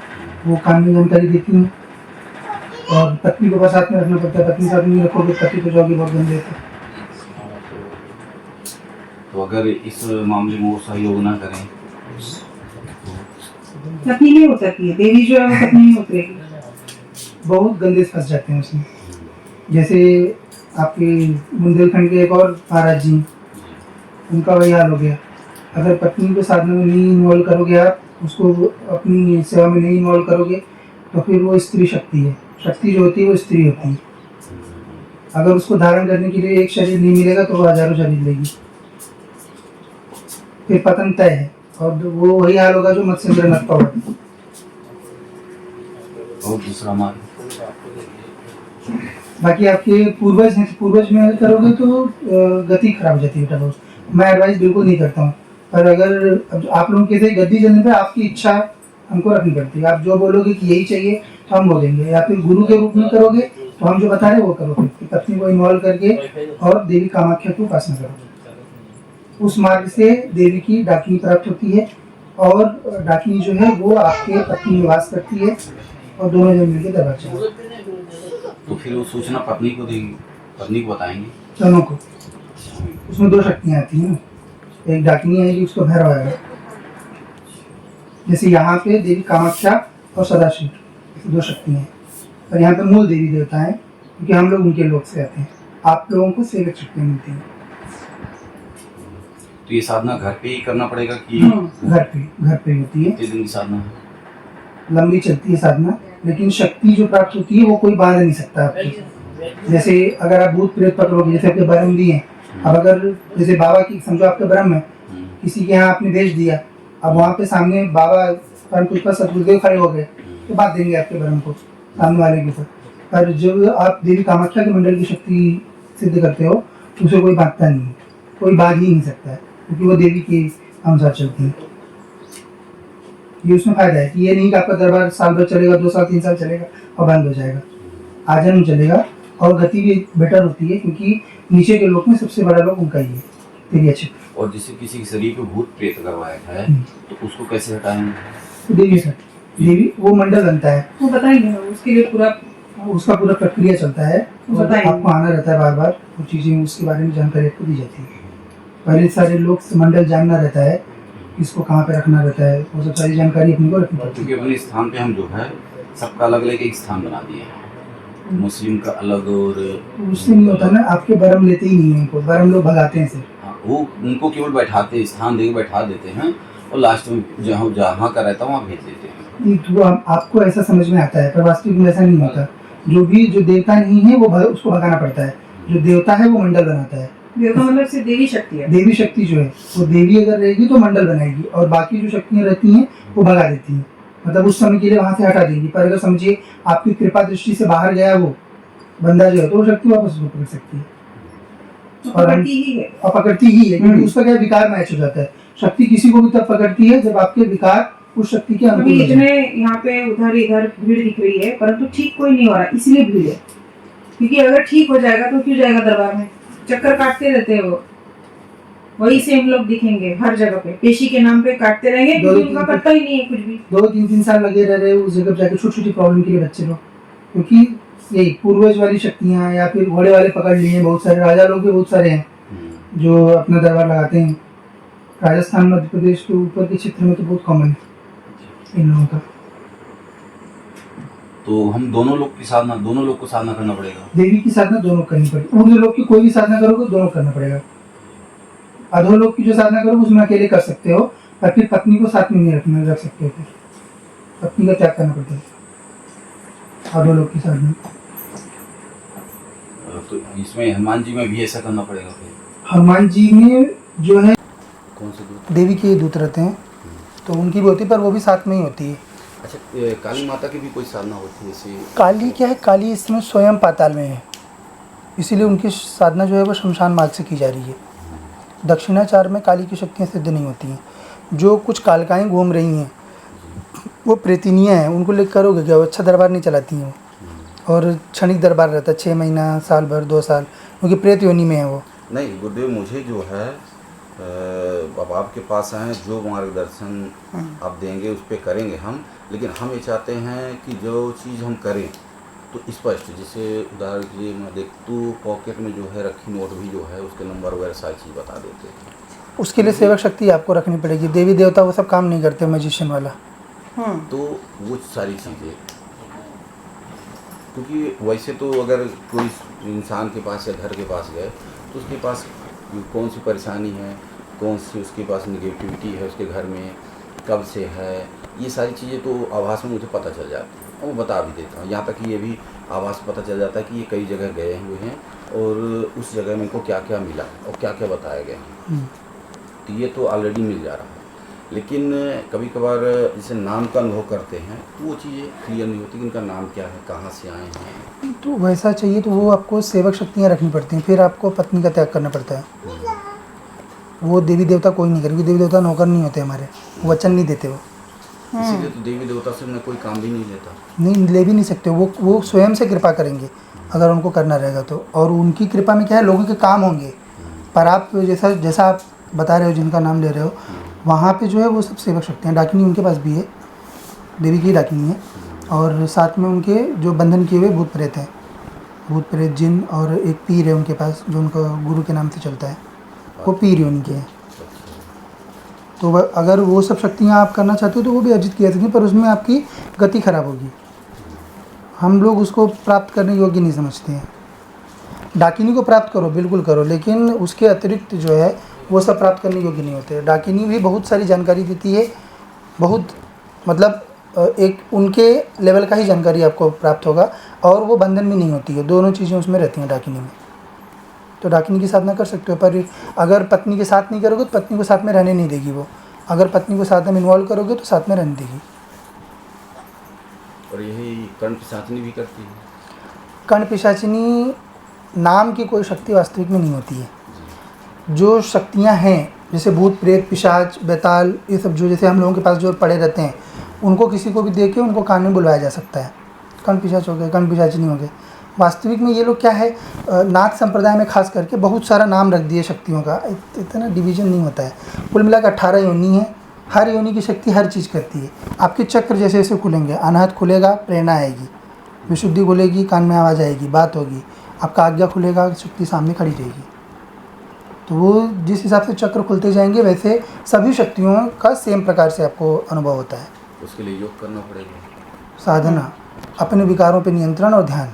वो कानूनी जानकारी देती हैं। और पत्नी को बस साथ में रखना पड़ता है, पत्नी साथ में रखोगे पति को जाओगे बहुत गंदे थे। तो अगर इस मामले में वो सहयोग ना करें पत्नी नहीं उतरती है, देवी जो है वो पत्नी नहीं उतरेगी। बहुत गंदे से फंस जाते हैं उसमें। जैसे आपके बुंदेलखंड के एक और महाराज जी, उनका वही हाल हो गया। अगर पत्नी को साधना में नहीं इन्वॉल्व करोगे, आप उसको अपनी सेवा में नहीं इन्वॉल्व करोगे, तो फिर वो स्त्री शक्ति है। शक्ति जो होती है वो स्त्री होती है। अगर उसको धारण करने के लिए एक शरीर नहीं मिलेगा तो वो हजारों शरीर लेगी, फिर पतन तय है। और वो वही हाल होगा जो मत्स्येंद्र नाथ का हुआ। और दूसरा मार्ग, बाकी आपके पूर्वज हैं, पूर्वज में करोगे तो गति खराब हो जाती है बेटा बहुत। मैं एडवाइस बिल्कुल नहीं करता हूँ, पर अगर आप लोगों के से गद्दी चलने पे आपकी इच्छा हमको रखनी पड़ती है। आप जो बोलोगे कि यही चाहिए तो हम बोलेंगे, या फिर गुरु के रूप में करोगे तो हम जो बता रहे हैं वो करोगे। पत्नी को इन्वॉल्व करके और देवी कामाख्या की उपासना करोगे, उस मार्ग से देवी की डाकिनी प्राप्त होती है। और डाकिनी जो है वो आपके पत्नी निवास करती है और दोनों जन मिलकर दरबार चलाते। तो फिर वो सूचना पत्नी को देंगे, पत्नी को बताएंगे दोनों को। उसमें दो शक्तियाँ आती हैं, एक डाकिनी आएगी, उसको भैरव आएगा। जैसे यहाँ पे देवी कामाख्या और सदाशिव दो शक्तियाँ हैं, और यहाँ पे मूल देवी देवता है, क्योंकि हम लोग उनके लोक से आते हैं। आप लोगों को सेवक शक्तियाँ मिलती हैं। तो ये साधना घर पे ही करना पड़ेगा कि घर पे ही होती है। कितने दिन की साधना है? लंबी चलती है साधना, लेकिन शक्ति जो प्राप्त होती है वो कोई बांध नहीं सकता आपको। जैसे अगर आप भूत प्रेत पकड़ोगे, जैसे आपके ब्रह्म भी हैं, अब अगर जैसे बाबा की समझो आपका ब्रह्म है, किसी के यहाँ आपने भेज दिया, अब वहाँ पे सामने बाबा परम पुष्पा सतगुरुदेव खड़े हो गए तो बात देंगे आपके ब्रह्म को सामने वाले के ऊपर। पर जब आप देवी कामाख्या के मंडल की शक्ति सिद्ध करते हो तो उसे कोई बांधता नहीं है, कोई बांध ही नहीं सकता है, क्योंकि वो देवी के अनुसार चलती है। ये उसमें फायदा है कि ये नहीं कि आपका दरबार साल भर चलेगा, 2 साल 3 साल चलेगा और बंद हो जाएगा। आजन्म चलेगा और गति भी बेटर होती है, क्योंकि नीचे के लोग में सबसे बड़ा लोग उनका ही है, तेरी अच्छे। और जैसे किसी के शरीर पे भूत प्रेत करवाया है तो उसको कैसे हटाएंगे? तो देवी सर, देवी वो मंडल बनता है, वो बताएंगे, उसके लिए पूरा उसका पूरा प्रक्रिया चलता है। बताएंगे। आपको आना रहता है बार बार, वो चीज़ें उसके बारे में जानकारी आपको दी जाती है। पहले सारे लोग मंडल जानना रहता है, इसको कहाँ पे रखना रहता है, वो सब सारी जानकारी अपने को रखनी पड़ती है। क्योंकि अपने स्थान पे हम जो है सबका अलग अलग एक स्थान बना दिए हैं, मुस्लिम का अलग, और उससे नहीं होता ना, आपके बरम लेते ही नहीं है उनको, बरम लोग भगाते हैं सिर्फ। हाँ, वो उनको केवल बैठाते, स्थान देके बैठा देते हैं और लास्ट में जहाँ जहाँ का रहता है वहाँ भेज देते हैं। नहीं तो आपको ऐसा समझ में आता है, पर वास्तविक में ऐसा नहीं होता। जो देवता नहीं है वो उसको भगाना पड़ता है, जो देवता है वो मंडल बनाता है। देवता मतलब से देवी शक्ति है। देवी शक्ति जो है वो देवी अगर रहेगी तो मंडल बनाएगी, और बाकी जो शक्तियाँ रहती हैं वो भगा देती हैं, मतलब उस समय के लिए वहाँ से हटा देगी। पर अगर समझिए आपकी कृपा दृष्टि से बाहर गया वो बंदा जो है, तो वो शक्ति वापस उसको पकड़ सकती है और पकड़ती ही है, क्योंकि उसका क्या विकार मैच हो जाता है। शक्ति किसी को भी तब पकड़ती है जब आपके विकार उस शक्ति के अनुकूल हो जाए। इतने यहाँ पे उधर इधर भीड़ दिख रही है, परंतु ठीक कोई नहीं हो रहा, इसलिए भीड़ है। क्योंकि अगर ठीक हो जाएगा तो क्यों जाएगा दरबार में, चक्कर काटते रहते हैं वो, वही सेम लोग दिखेंगे हर जगह पे, पेशी के नाम पे काटते रहेंगे, क्योंकि उनका पता ही नहीं है कुछ भी। 2-3 साल लगे रह रहे उस जगह जाके छोटी छोटी प्रॉब्लम के लिए बच्चे लोग, क्योंकि यही पूर्वज वाली शक्तियाँ या फिर घोड़े वाले पकड़ लिए हैं। बहुत सारे राजा लोग भी बहुत सारे हैं जो अपना दरबार लगाते हैं। राजस्थान मध्य प्रदेश के ऊपर के क्षेत्र में तो बहुत कॉमन है इन लोगों का। तो हम दोनों लोग की साधना, दोनों लोग को साधना करना पड़ेगा। देवी की साधना दोनों करनी पड़ेगी। ऊर्ध्व लोक की कोई भी साधना करोगे दोनों करना पड़ेगा। अधोलोक की जो साधना करोगे उसमें अकेले कर सकते हो, पर फिर पत्नी को साथ में नहीं रख सकते हो, फिर पत्नी का त्याग करना पड़ता है अधोलोक की साधना। तो इसमें हनुमान जी में भी ऐसा करना पड़ेगा फिर? हनुमान जी में जो है कौन से दूत? देवी के दूत रहते हैं, तो उनकी भी होती है, पर वो भी साथ में ही होती है। अच्छा, काली माता की भी कोई साधना होती है ऐसे? काली क्या है, काली इसमें स्वयं पाताल में है, इसीलिए उनकी साधना जो है वो शमशान मार्ग से की जा रही है। दक्षिणाचार में काली की शक्तियाँ सिद्ध नहीं होती हैं। जो कुछ कालिकाएँ घूम रही हैं वो प्रेतिनियाँ हैं, उनको लेकर करोगे क्या, वो अच्छा दरबार नहीं चलाती हैं वो, और क्षणिक दरबार रहता है 6 महीना, साल भर, 2 साल, क्योंकि प्रेत योनि में है वो। नहीं गुरुदेव, मुझे जो है अब आपके पास आए, जो मार्गदर्शन आप देंगे उस पर करेंगे हम, लेकिन हम ये चाहते हैं कि जो चीज़ हम करें तो स्पष्ट, जैसे उदाहरण के लिए मैं देखूँ पॉकेट में जो है रखी नोट भी जो है उसके नंबर वगैरह सारी चीज़ बता देते हैं। उसके लिए सेवक शक्ति आपको रखनी पड़ेगी, देवी देवता वो सब काम नहीं करते, मैजिशियन वाला। तो वो सारी चीज़ें, क्योंकि वैसे तो अगर कोई इंसान के पास या घर के पास गए तो उसके पास कौन सी परेशानी है, कौन सी उसके पास निगेटिविटी है उसके घर में, कब से है, ये सारी चीज़ें तो आभास में मुझे पता चल जाती है और मैं बता भी देता हूँ। यहाँ तक कि ये भी आभास पता चल जाता है कि ये कई जगह गए हुए हैं और उस जगह में इनको क्या क्या मिला और क्या क्या बताया गया, तो ये तो ऑलरेडी मिल जा रहा है। लेकिन कभी कभार जैसे नाम का अनुभव करते हैं तो वो चीज़ें क्लियर नहीं होती कि इनका नाम क्या है, कहाँ से आए हैं। तो वैसा चाहिए तो वो आपको सेवक शक्तियाँ रखनी पड़ती हैं, फिर आपको पत्नी का त्याग करना पड़ता है। वो देवी देवता कोई नहीं करेगी, देवी देवता नौकर नहीं होते हमारे, वो वचन नहीं देते वो। इसीलिए तो देवी देवता से मैं कोई काम भी नहीं लेता। नहीं, ले भी नहीं सकते, वो स्वयं से कृपा करेंगे अगर उनको करना रहेगा तो। और उनकी कृपा में क्या है, लोगों के काम होंगे, पर आप जैसा आप बता रहे हो, जिनका नाम ले रहे हो, वहाँ पे जो है वो सब सेवक शक्तियाँ, डाकिनी उनके पास भी है, देवी की डाकिनी है, और साथ में उनके जो बंधन किए हुए भूत प्रेत हैं, भूत प्रेत जिन, और एक पीर है उनके पास जो उनका गुरु के नाम से चलता है, वो पीर ही उनके हैं। तो अगर वो सब शक्तियाँ आप करना चाहते हो तो वो भी अर्जित किया सकती हैं, पर उसमें आपकी गति खराब होगी, हम लोग उसको प्राप्त करने योग्य नहीं समझते हैं। डाकिनी को प्राप्त करो, बिल्कुल करो, लेकिन उसके अतिरिक्त जो है वो सब प्राप्त करने योग्य नहीं होते। डाकिनी भी बहुत सारी जानकारी देती है, बहुत मतलब एक उनके लेवल का ही जानकारी आपको प्राप्त होगा, और वो बंधन में नहीं होती है, दोनों चीज़ें उसमें रहती हैं डाकिनी में। तो डाकिनी की साधना कर सकते हो, पर अगर पत्नी के साथ नहीं करोगे तो पत्नी को साथ में रहने नहीं देगी वो, अगर पत्नी को साथ में इन्वॉल्व करोगे तो साथ में रहने देगी। और यही कर्ण पिशाचिनी भी करती है? कर्ण पिशाचिनी नाम की कोई शक्ति वास्तविक में नहीं होती है। जो शक्तियाँ हैं जैसे भूत प्रेत पिशाच बेताल, ये सब जो जैसे हम लोगों के पास जो पड़े रहते हैं, उनको किसी को भी देख के उनको कान में बुलवाया जा सकता है, कर्ण पिशाच हो गए, कर्ण पिशाचिनी हो गए। वास्तविक में ये लोग क्या है, नाथ संप्रदाय में खास करके बहुत सारा नाम रख दिए शक्तियों का, इतना डिवीजन नहीं होता है। कुल मिलाकर 18 योनि है, हर योनि की शक्ति हर चीज़ करती है। आपके चक्र जैसे जैसे खुलेंगे, अनाहत खुलेगा प्रेरणा आएगी, विशुद्धि खुलेगी कान में आवाज़ आएगी, बात होगी, आपका आज्ञा खुलेगा शक्ति सामने खड़ी रहेगी। तो वो जिस हिसाब से चक्र खुलते जाएंगे वैसे सभी शक्तियों का सेम प्रकार से आपको अनुभव होता है। उसके लिए योग करना पड़ेगा, साधना, अपने विकारों पर नियंत्रण और ध्यान।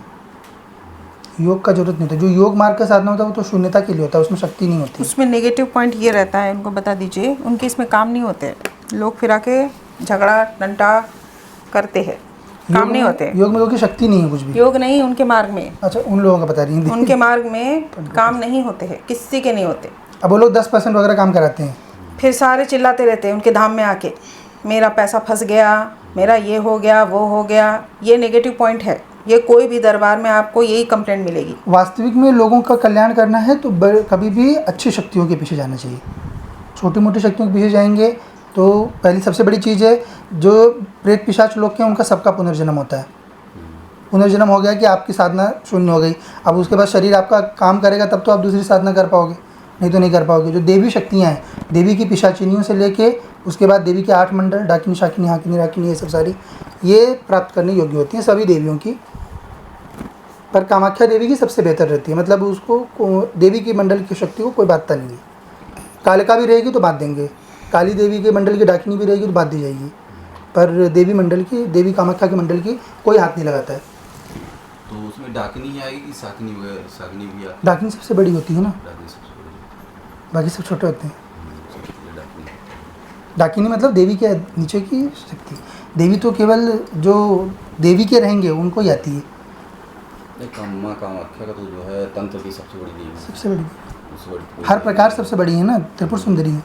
योग का जरूरत नहीं होता, जो योग मार्ग का साधना होता है वो तो शून्यता के लिए होता है, उसमें शक्ति नहीं होती। उसमें नेगेटिव पॉइंट ये रहता है, उनको बता दीजिए, उनके इसमें काम नहीं होते, लोग फिरा के झगड़ा डंटा करते हैं, काम नहीं होते। योग में लोगों की शक्ति नहीं है कुछ भी, योग नहीं उनके मार्ग में। अच्छा, उन लोगों का बता रही हैं, उनके मार्ग में काम नहीं होते हैं, किसी के नहीं होते। अब वो लोग 10% वगैरह काम कराते हैं, फिर सारे चिल्लाते रहते हैं उनके धाम में आके, मेरा पैसा फंस गया, मेरा ये हो गया, वो हो गया। ये नेगेटिव पॉइंट है, ये कोई भी दरबार में आपको यही कंप्लेंट मिलेगी। वास्तविक में लोगों का कल्याण करना है तो कभी भी अच्छी शक्तियों के पीछे जाना चाहिए। छोटी मोटी शक्तियों के पीछे जाएंगे तो पहली सबसे बड़ी चीज़ है, जो प्रेत पिशाच लोग के हैं उनका सबका पुनर्जन्म होता है। पुनर्जन्म हो गया कि आपकी साधना शून्य हो गई, अब उसके बाद शरीर आपका काम करेगा तब तो आप दूसरी साधना कर पाओगे, नहीं तो नहीं कर पाओगे। जो देवी शक्तियाँ हैं, देवी की पिशाचिनियों से लेके उसके बाद देवी के 8 मंडल, डाकिनी शाकिनी हाकिनी राकिनी, ये सब सारी ये प्राप्त करने योग्य होती हैं सभी देवियों की। पर कामाख्या देवी की सबसे बेहतर रहती है, मतलब उसको देवी की मंडल की शक्ति को कोई बातता नहीं है। कालिका भी रहेगी तो बात देंगे, काली देवी के मंडल की डाकिनी भी रहेगी तो बात दी जाएगी, पर देवी मंडल की, देवी कामाख्या के मंडल की कोई हाथ नहीं लगाता है। तो उसमें डाकिनी ही आएगी कि शाकिनी वगैरह? शाकिनी भी आती डाकिनी सबसे बड़ी होती है ना, डाकिनी सबसे बड़ी, बाकी सब छोटे होते हैं। सबसे बड़ी डाकिनी। डाकिनी मतलब देवी के नीचे की शक्ति। देवी तो केवल जो देवी के रहेंगे उनको ही आती है, माँ कामाख्या का तो जो है तंत्र की सबसे बड़ी देवी है, सबसे बड़ी, सबसे बड़ी हर प्रकार सबसे बड़ी है ना, त्रिपुर सुंदरी है,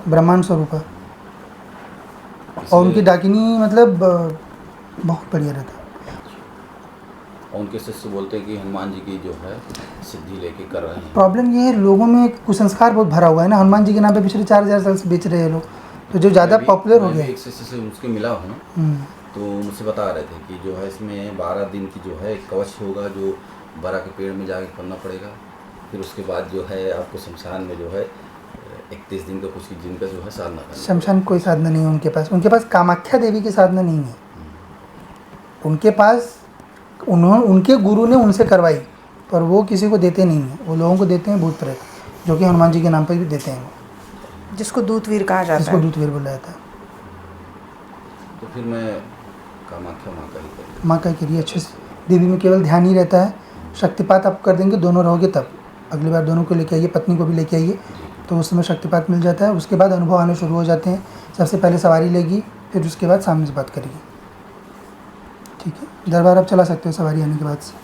ब्रह्मांड स्वरूप है। और उनकी डाकिनी मतलब बहुत बढ़िया रहता है। और उनके शिष्य बोलते हैं कि हनुमान जी की जो है सिद्धि लेके कर रहे हैं। प्रॉब्लम ये है, लोगों में कुसंस्कार बहुत भरा हुआ है ना, हनुमान जी के नाम पे पिछले 4000 साल से बेच रहे हैं लोग, तो जो ज़्यादा पॉपुलर हो गया। एक शिष्य से उसके मिला हूँ, तो मुझसे बता रहे थे कि जो है इसमें 12 दिन की जो है कवच होगा, जो बरा के पेड़ में जाके पढ़ना पड़ेगा। फिर उसके बाद जो है आपको शमशान में जो है 31 दिन का कुछ दिन का जो है साधना करना। शमशान कोई साधना नहीं है उनके पास कामाख्या देवी की साधना नहीं है उनके पास। उनके गुरु ने उनसे करवाई, पर वो किसी को देते नहीं हैं, वो लोगों को देते हैं भूत प्रेत, जो कि हनुमान जी के नाम पर भी देते हैं, जिसको दूतवीर कहा जाता जिसको है। दूतवीर बोला जाता है। तो फिर मैं कामाख्या माँ का ही करूँ। माँ का करिए अच्छे से, देवी में केवल ध्यान ही रहता है। शक्तिपात आप कर देंगे, दोनों रहोगे तब, अगली बार दोनों को लेके आइए, पत्नी को भी लेके आइए, तो उस समय शक्तिपात मिल जाता है। उसके बाद अनुभव आने शुरू हो जाते हैं। सबसे पहले सवारी लेगी, फिर उसके बाद सामने से बात करेगी, ठीक है। दरबार आप चला सकते हो सवारी आने के बाद से।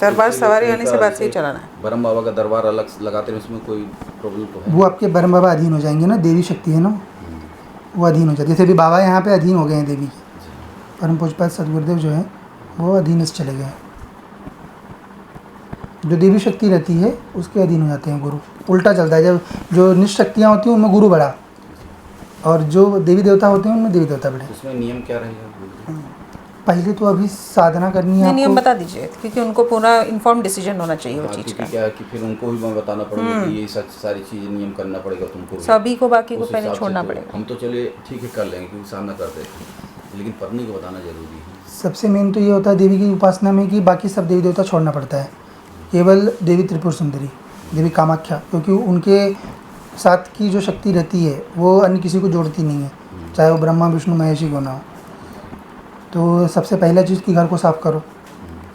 दरबार सवारी आने से बाद से ही चलाना है। ब्रह्म बाबा का दरबार अलग लगाते हैं, उसमें कोई प्रॉब्लम तो है? वो आपके ब्रह्म बाबा अधीन हो जाएंगे ना, देवी शक्ति है ना, वो अधीन हो जाती है। जैसे अभी बाबा यहाँ पे अधीन हो गए हैं देवी के, परम पूज्यपाद सदगुरुदेव जो है वो अधीन से चले गए हैं। जो देवी शक्ति रहती है उसके अधीन हो जाते हैं गुरु। उल्टा चलता है, जब जो निशक्तियाँ होती हैं उनमें गुरु बड़ा, और जो देवी देवता होते हैं उनमें देवी देवता बड़े। उसमें नियम क्या रहेगा? पहले तो अभी साधना करनी है, नियम आपको बता दीजिए, क्योंकि उनको पूरा इन्फॉर्म डिसीजन होना चाहिए वो चीज़ का। क्या है कि फिर उनको भी मैं बताना पड़ेगा कि ये सच सारी चीज़ें नियम करना पड़ेगा तुमको भी। सभी को, बाकी को उस पहले हिसाब से छोड़ना तो पड़ेगा। हम तो चले ठीक है कर लेंगे क्योंकि सामना करते हैं, लेकिन पत्नी को बताना जरूरी है। सबसे मेन तो ये होता है देवी की उपासना में कि बाकी सब देवी देवता छोड़ना पड़ता है, केवल देवी त्रिपुर सुंदरी, देवी कामाख्या, क्योंकि उनके साथ की जो शक्ति रहती है वो अन्य किसी को जोड़ती नहीं है, चाहे वो ब्रह्मा विष्णु महेश ही क्यों ना हो। तो सबसे पहला चीज़ कि घर को साफ करो,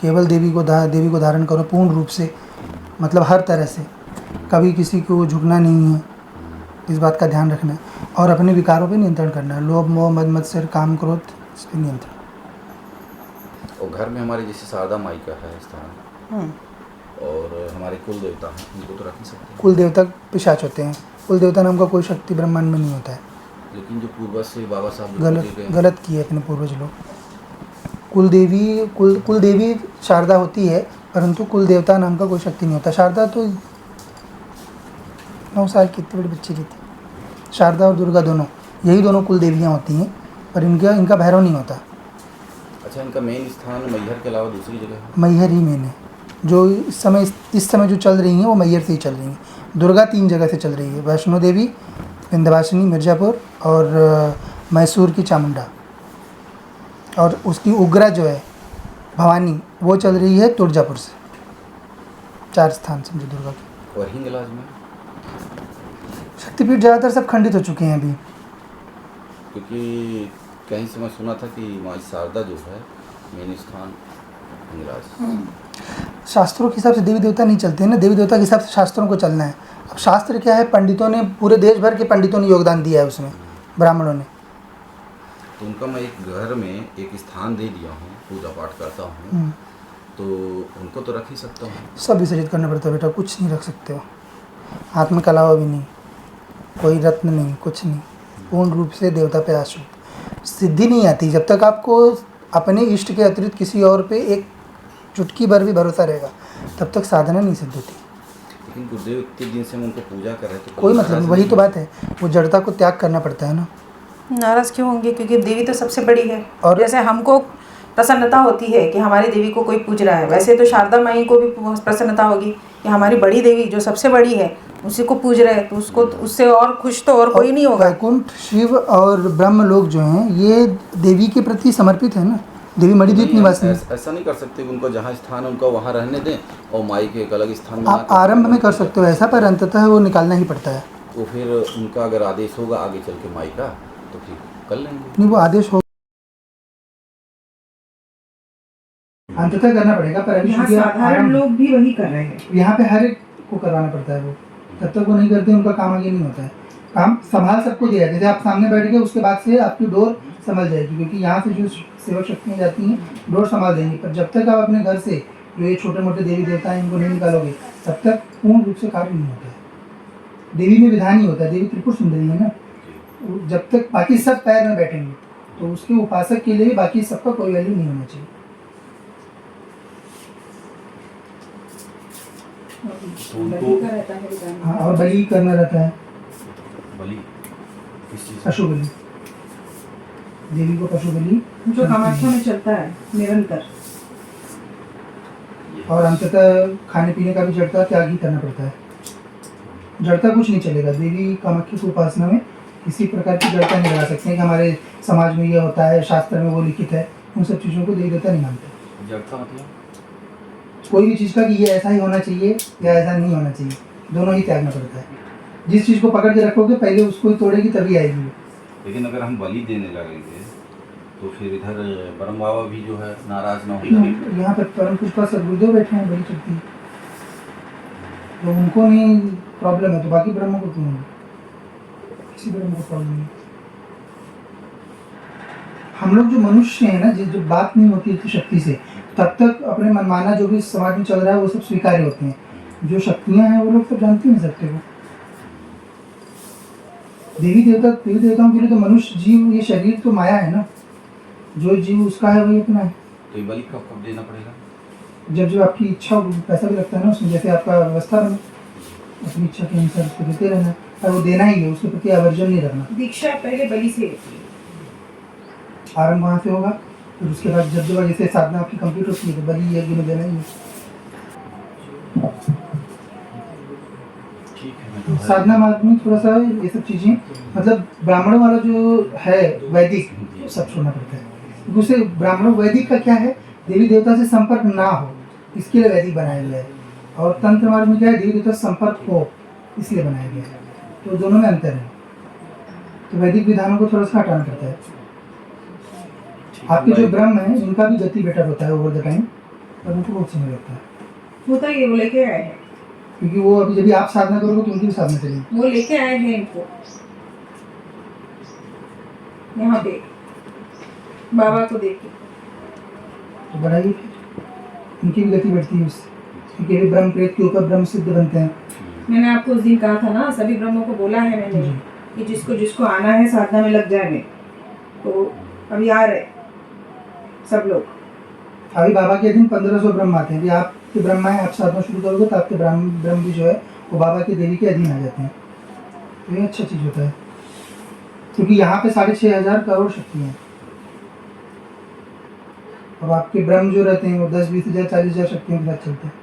केवल देवी को धारण करो पूर्ण रूप से, मतलब हर तरह से, कभी किसी को झुकना नहीं है, इस बात का ध्यान रखना है। और अपने विकारों पे नियंत्रण करना है, लोभ मोह मद मत्सर काम क्रोध, इस पर नियंत्रण। और घर में हमारे जैसे शारदा माई का है स्थान, और हमारे कुल देवता हैं, उनको तो रख नहीं सकते। कुल देवता पिशाच होते हैं, कुल देवता नाम का कोई शक्ति ब्रह्मांड में नहीं होता है। लेकिन जो पूर्वज से बाबा साहब जो पूजे गए हैं, गलत किए अपने पूर्वज लोग। कुल देवी शारदा होती है, परंतु कुल देवता नाम का कोई शक्ति नहीं होता। शारदा तो 9 साल की इतनी बड़ी बच्ची की थी। शारदा और दुर्गा दोनों, यही दोनों कुल देवियाँ होती हैं, पर इनका भैरव नहीं होता। अच्छा, इनका मेन स्थान मैहर के अलावा दूसरी जगह है? मैहर ही मेन है। जो इस समय जो चल रही हैं वो मैहर से ही चल रही हैं। दुर्गा 3 जगह से चल रही है, वैष्णो देवी, विंध्यवासिनी मिर्ज़ापुर और मैसूर की चामुंडा। और उसकी उग्रा जो है भवानी, वो चल रही है तुळजापुर से। 4 स्थान समझो दुर्गा के। और हिंगलाज में शक्तिपीठ ज़्यादातर सब खंडित हो चुके हैं अभी, क्योंकि कहीं से मैं सुना था कि माँ शारदा जो है मेन स्थान हिंगलाज। शास्त्रों के हिसाब से देवी देवता नहीं चलते हैं ना, देवी देवता के हिसाब से शास्त्रों को चलना है। अब शास्त्र क्या है, पंडितों ने, पूरे देश भर के पंडितों ने योगदान दिया है उसमें, ब्राह्मणों ने। तो उनका मैं एक घर में एक स्थान दे दिया हूँ, पूजा पाठ करता हूँ, तो उनको तो रख ही सकता हूँ। सब विसर्जित करना पड़ता है बेटा, कुछ नहीं रख सकते हो। हाथ में कलावा भी नहीं, कोई रत्न नहीं, कुछ नहीं, पूर्ण रूप से देवता पे आश्रित। सिद्धि नहीं आती जब तक आपको अपने इष्ट के अतिरिक्त किसी और पे एक चुटकी भर भी भरोसा रहेगा, तब तक साधना नहीं सिद्ध होती। लेकिन गुरुदेव इतने दिन से हम उनको पूजा कर रहे थे, कोई मतलब नहीं, वही तो बात है, वो जड़ता को त्याग करना पड़ता है ना। नाराज क्यों होंगे, क्योंकि देवी तो सबसे बड़ी है। और जैसे हमको प्रसन्नता होती है कि हमारी देवी को कोई पूज रहा है, वैसे तो शारदा माई को भी प्रसन्नता होगी कि हमारी बड़ी देवी जो सबसे बड़ी है उसी को पूज रहे हैं, तो उसको उससे और खुश तो और कोई नहीं होगा। वैकुंठ, शिव और ब्रह्म लोग जो हैं ये देवी के प्रति समर्पित है ना। देवी मणिद्वीप निवासी। ऐसा नहीं कर सकते कि उनको जहाँ स्थान है उनका वहाँ रहने दें और माई के एक अलग स्थान में आप आरंभ में कर सकते हो ऐसा, पर अंततः वो निकालना ही पड़ता है। तो फिर उनका अगर आदेश होगा आगे चल के माई का, तो फिर कर लेंगे। नहीं, वो आदेश हो अंततः करना पड़ेगा, पर अभी यहाँ क्योंकि साधारण लोग भी वही कर रहे हैं। यहाँ पे हर एक को करवाना पड़ता है वो, तब तक वो नहीं करते उनका काम आगे नहीं होता है। काम संभाल सबको दिया है। जैसे आप सामने बैठ गए उसके बाद से आपकी डोर संभल जाएगी, क्योंकि यहाँ से जो सेवक शक्तियाँ जाती हैं डोर संभाल देंगी। पर जब तक आप अपने घर से जो ये छोटे मोटे देवी देवता हैं इनको नहीं निकालोगे तब तक पूर्ण रूप से कार्य नहीं होता है। देवी में विधान ही होता है, देवी त्रिपुर सुंदरी है ना, जब तक बाकी सब पैर में बैठेंगे तो उसके उपासक के लिए बाकी सबका कोई वैल्यू नहीं होना चाहिए। तो उनको बलि का रहता है विधान। हाँ, और बलि करना रहता है, बलि किस चीज़ पशु बलि, देवी को पशु बलि, जो कामाख्या में चलता है निरंतर। और अंततः खाने पीने का भी जड़ता त्याग ही करना पड़ता है। जड़ता कुछ नहीं चलेगा। देवी कामाख्या की उपासना में किसी प्रकार की जड़ता नहीं लगा सकते कि हमारे समाज में ये होता है, शास्त्र में वो लिखित है, उन सब चीज़ों को देवी देवता नहीं मानते। जड़ता मतलब कोई भी चीज़ का कि ये ऐसा ही होना चाहिए या ऐसा नहीं होना चाहिए, दोनों ही त्यागना पड़ता है। जिस चीज़ को पकड़ के रखोगे पहले उसको ही तोड़ेगी तभी आएगी वो। लेकिन अगर हम बलि देने लगेंगे तो फिर इधर ब्रह्म बाबा भी जो है नाराज ना हो जाए। यहाँ पर परम पुष्पा सदगुरुदेव बैठे हैं, बड़ी चलती है, तो उनको नहीं प्रॉब्लम है तो बाकी ब्रह्म को क्यों है? किसी ब्रह्म को प्रॉब्लम नहीं। हम लोग जो मनुष्य हैं ना, जो बात नहीं होती है शक्ति से, तब तक अपने मनमाना जो भी समाज में चल रहा है वो सब स्वीकार्य होते हैं। जो शक्तियाँ हैं वो लोग तो जानते हैं सत्य को। देवी देवताओं के लिए तो मनुष्य जीव, ये शरीर तो माया है ना, जो जीव उसका है वही अपना है। तो ये बलि कब कब देना पड़ेगा? जब जब आपकी इच्छा हो, पैसा भी लगता है ना उसमें, जैसे आपका व्यवस्था बने अपनी इच्छा के अनुसार उसको देते रहना, और वो देना ही है, उसके प्रति आवर्जन नहीं रखना। दीक्षा पहले बलि से होती है। आरंभ वहाँ से होगा, फिर उसके बाद जब जब जैसे साधना आपकी कंप्लीट होती है तो बलि यज्ञ में देना ही है। ठीक है, मैं तो साधना मार्ग में थोड़ा सा ये सब चीज़ें, मतलब ब्राह्मणों वाला जो है वैदिक, सब छोड़ना पड़ता है। क्योंकि उसे ब्राह्मणों वैदिक का क्या है, देवी देवता से संपर्क ना हो इसके लिए वैदिक बनाया गया है, और तंत्र मार्ग में क्या है, देवी देवता से संपर्क हो इसलिए बनाया गया है। तो दोनों में अंतर है, तो वैदिक विधानों को थोड़ा सा हटाना पड़ता है। आपके जो ब्रह्म है इनका भी गति बेटर होता है ओवर द टाइम, और उनको बहुत समय लगता है, होता है, वो लेके आए हैं, क्योंकि वो अभी जब आप साधना करोगे तो उनकी भी साधना चलेगी। वो लेके आए हैं इनको यहाँ पे बाबा को देख के। तो बढ़ाइए, उनकी भी गति बढ़ती है उससे, क्योंकि भी ब्रह्म प्रेत के ऊपर ब्रह्म सिद्ध बनते हैं। मैंने आपको उस दिन कहा था ना, सभी ब्रह्मों को बोला है मैंने जी। कि जिसको जिसको आना है साधना में लग जाए। तो अभी आ रहे सब लोग। अभी बाबा के अधीन 1500 ब्रह्म आते हैं। अभी आपके ब्रह्मा है, आप साधना शुरू करोगे तो आपके ब्रह्म भी जो है वो बाबा के देवी के अधीन आ जाते हैं। तो ये अच्छा चीज़ होता है, क्योंकि यहाँ पे 6500 करोड़ शक्तियाँ हैं। अब आपके ब्रह्म जो रहते हैं वो 10-20 हज़ार 40 हज़ार शक्तियों के साथ चलते हैं।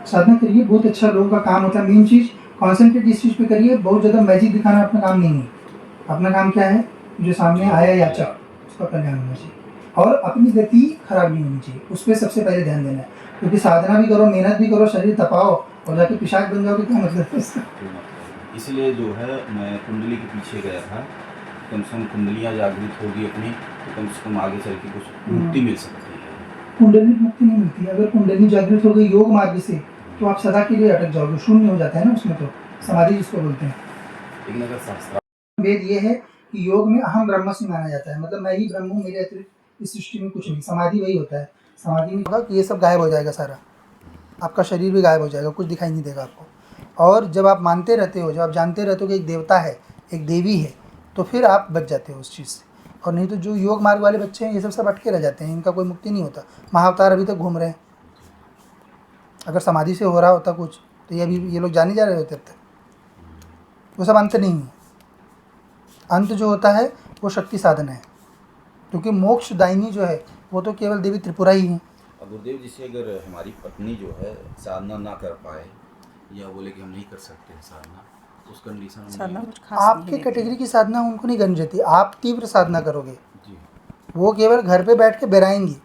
साधना करिए, बहुत अच्छा लोगों का काम होता है। मेन चीज़ कॉन्सेंट्रेट इस चीज़ पे करिए, बहुत ज़्यादा मैजिक दिखाना अपना काम नहीं है। अपना काम क्या है, जो सामने आया याचक उसका कल्याण होना चाहिए, और अपनी गति खराब नहीं होनी चाहिए, उस पर सबसे पहले ध्यान देना है। क्योंकि साधना भी करो, मेहनत भी करो, शरीर तपाओ और जाके पिशाच बन जाओगे, क्या मतलब है इसका? इसलिए जो है मैं कुंडली के पीछे गया था, कम से कम कुंडलियाँ जागृत होगी अपनी तो कम से कम आगे चल के कुछ मुक्ति मिल सकती है। कुंडली मुक्ति नहीं मिलती। अगर कुंडली जागृत हो गई योग मार्ग से तो आप सदा के लिए अटक जाओगे, शून्य हो जाता है ना उसमें, तो समाधि जिसको बोलते हैं। लेकिन अगर शास्त्र भेद ये है कि योग में अहम ब्रह्मस्मि माना जाता है, मतलब मैं ही ब्रह्म हूँ, मेरे अतिरिक्त इस सृष्टि में कुछ नहीं। समाधि वही होता है, समाधि में होगा कि ये सब गायब हो जाएगा, सारा आपका शरीर भी गायब हो जाएगा, कुछ दिखाई नहीं देगा आपको। और जब आप मानते रहते हो, जब आप जानते रहते हो कि एक देवता है, एक देवी है, तो फिर आप बच जाते हो उस चीज़ से। और नहीं तो जो योग मार्ग वाले बच्चे हैं ये सब अटके रह जाते हैं, इनका कोई मुक्ति नहीं होता। महाअवतार अभी तक घूम रहे हैं। अगर समाधि से हो रहा होता कुछ तो ये अभी ये लोग जाने जा रहे होते अब तक। वो सब अंत नहीं है। अंत जो होता है वो शक्ति साधना है, क्योंकि मोक्षदायिनी जो है वो तो केवल देवी त्रिपुरा ही है। गुरुदेव जी से अगर हमारी पत्नी जो है साधना ना कर पाए या बोले कि हम नहीं कर सकते हैं साधना, उस कंडीशन में आपके कैटेगरी की साधना उनको नहीं करनी चाहिए। आप तीव्र साधना करोगे, जी वो केवल घर पे बैठ के बेराएंगी,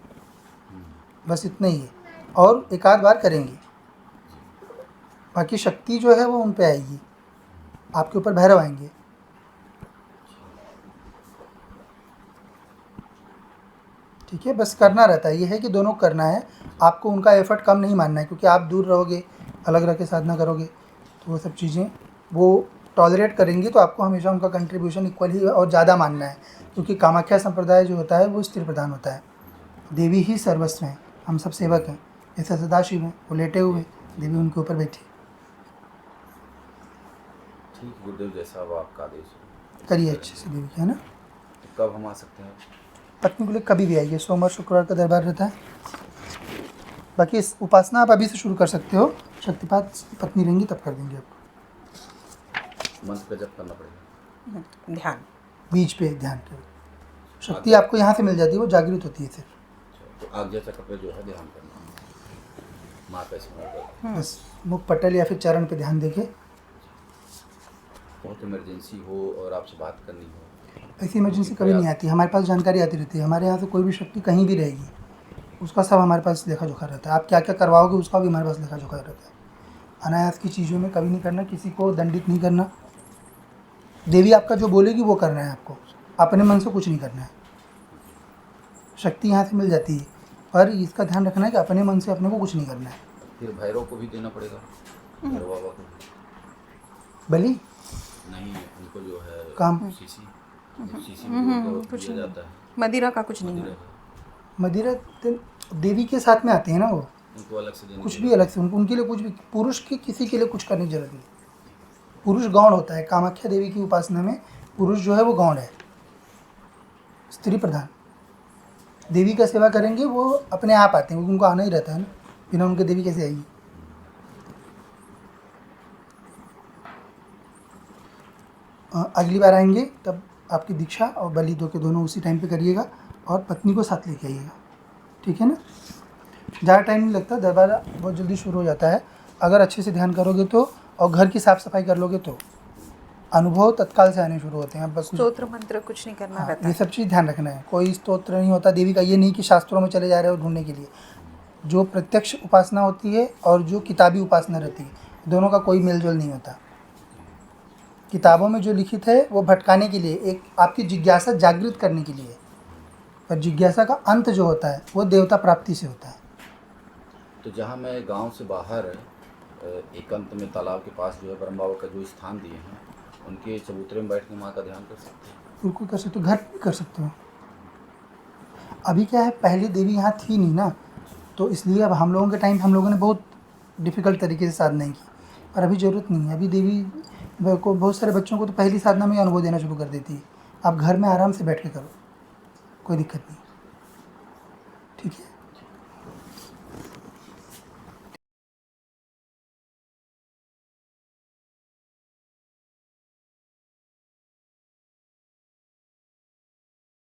बस इतना ही है, और एक आध बार करेंगी। बाकी शक्ति जो है वो उन पे आएगी, आपके ऊपर भैरव आएंगे। ठीक है, बस करना रहता है। ये है कि दोनों करना है, आपको उनका एफर्ट कम नहीं मानना है, क्योंकि आप दूर रहोगे अलग रह के साधना करोगे तो वो सब चीज़ें वो टॉलरेट करेंगी, तो आपको हमेशा उनका कंट्रीब्यूशन इक्वल ही और ज़्यादा मानना है, क्योंकि कामाख्या संप्रदाय जो होता है वो स्त्री प्रधान होता है। देवी ही सर्वस्व हैं, हम सब सेवक हैं। जैसे सदाशिव हैं, वो लेटे हुए, देवी उनके ऊपर बैठी। ठीक गुरुदेव, जैसा अब आपका आदेश हो। करिए अच्छे से देवी की, है ना। तो कब हम आ सकते हैं? पत्नी को लेकर कभी भी आइए, सोमवार शुक्रवार का दरबार रहता है। बाकी इस उपासना आप अभी से शुरू कर सकते हो, शक्तिपात पत्नी रहेंगी तब कर देंगे आपको। मंत्र का जप करना पड़ेगा, ध्यान बीच पे ध्यान के शक्ति आपको यहाँ से मिल जाती है, वो जागृत होती है सिर्फ। तो आज्ञा चक्र पे जो है ध्यान करना, माँ का स्मरण करना। बस मुख पटल या फिर चरण पे ध्यान देके। बहुत इमरजेंसी हो और आपसे बात करनी हो, ऐसी इमरजेंसी कभी नहीं आती, हमारे पास जानकारी आती रहती है। हमारे यहाँ से कोई भी शक्ति कहीं भी रहेगी, उसका सब हमारे पास लेखा जोखा रहता है। आप क्या क्या करवाओगे उसका भी हमारे पास लेखा जोखा रहता है। अनायास की चीज़ों में कभी नहीं करना, किसी को दंडित नहीं करना। देवी आपका जो बोलेगी वो करना है आपको, अपने मन से कुछ नहीं करना है। शक्ति यहाँ से मिल जाती है, पर इसका ध्यान रखना है कि अपने मन से अपने को कुछ नहीं करना है। फिर भैरव को भी देना पड़ेगा, भैरव बाबा को बलि नहीं, उनको जो है काम शीशी में कुछ दिया जाता है, मदिरा का कुछ नहीं है। मदिरा देवी के साथ में आते हैं ना, वो उनको अलग से देने कुछ की भी अलग से उनके लिए कुछ भी, पुरुष की किसी के लिए कुछ करने की जरूरत नहीं। पुरुष गौण होता है, कामाख्या देवी की उपासना में पुरुष जो है वो गौण है, स्त्री प्रधान। देवी का सेवा करेंगे वो अपने आप आते हैं, उनको आना ही रहता है ना, बिना उनके देवी कैसे आएगी। अगली बार आएंगे तब आपकी दीक्षा और बलि दो के दोनों उसी टाइम पे करिएगा, और पत्नी को साथ लेके आइएगा, ठीक है ना। ज़्यादा टाइम नहीं लगता, दरबार बहुत जल्दी शुरू हो जाता है अगर अच्छे से ध्यान करोगे तो, और घर की साफ़ सफाई कर लोगे तो अनुभव तत्काल से आने शुरू होते हैं। बस स्तोत्र मंत्र कुछ नहीं करना रहता ये सब चीज़ ध्यान रखना है। कोई स्तोत्र नहीं होता देवी का, ये नहीं कि शास्त्रों में चले जा रहे हो ढूंढने के लिए। जो प्रत्यक्ष उपासना होती है और जो किताबी उपासना रहती है, दोनों का कोई मेल जोल नहीं होता। किताबों में जो लिखित है वो भटकाने के लिए, एक आपकी जिज्ञासा जागृत करने के लिए, पर जिज्ञासा का अंत जो होता है वो देवता प्राप्ति से होता है। तो जहाँ मैं गांव से बाहर एकांत में तालाब के पास जो है ब्रह्म बाबा का जो स्थान दिए हैं, उनके चबूतरे में बैठ के माँ का ध्यान कर सकते हैं? बिल्कुल कर सकते हो, घर पे कर सकते हो। अभी क्या है, पहले देवी यहाँ थी नहीं ना, तो इसलिए अब हम लोगों के टाइम हम लोगों ने बहुत डिफ़िकल्ट तरीके से साधना की, पर अभी ज़रूरत नहीं है। अभी देवी को बहुत सारे बच्चों को तो पहली साधना में ही अनुभव देना शुरू कर देती है। आप घर में आराम से बैठ के करो, कोई दिक्कत नहीं, ठीक है।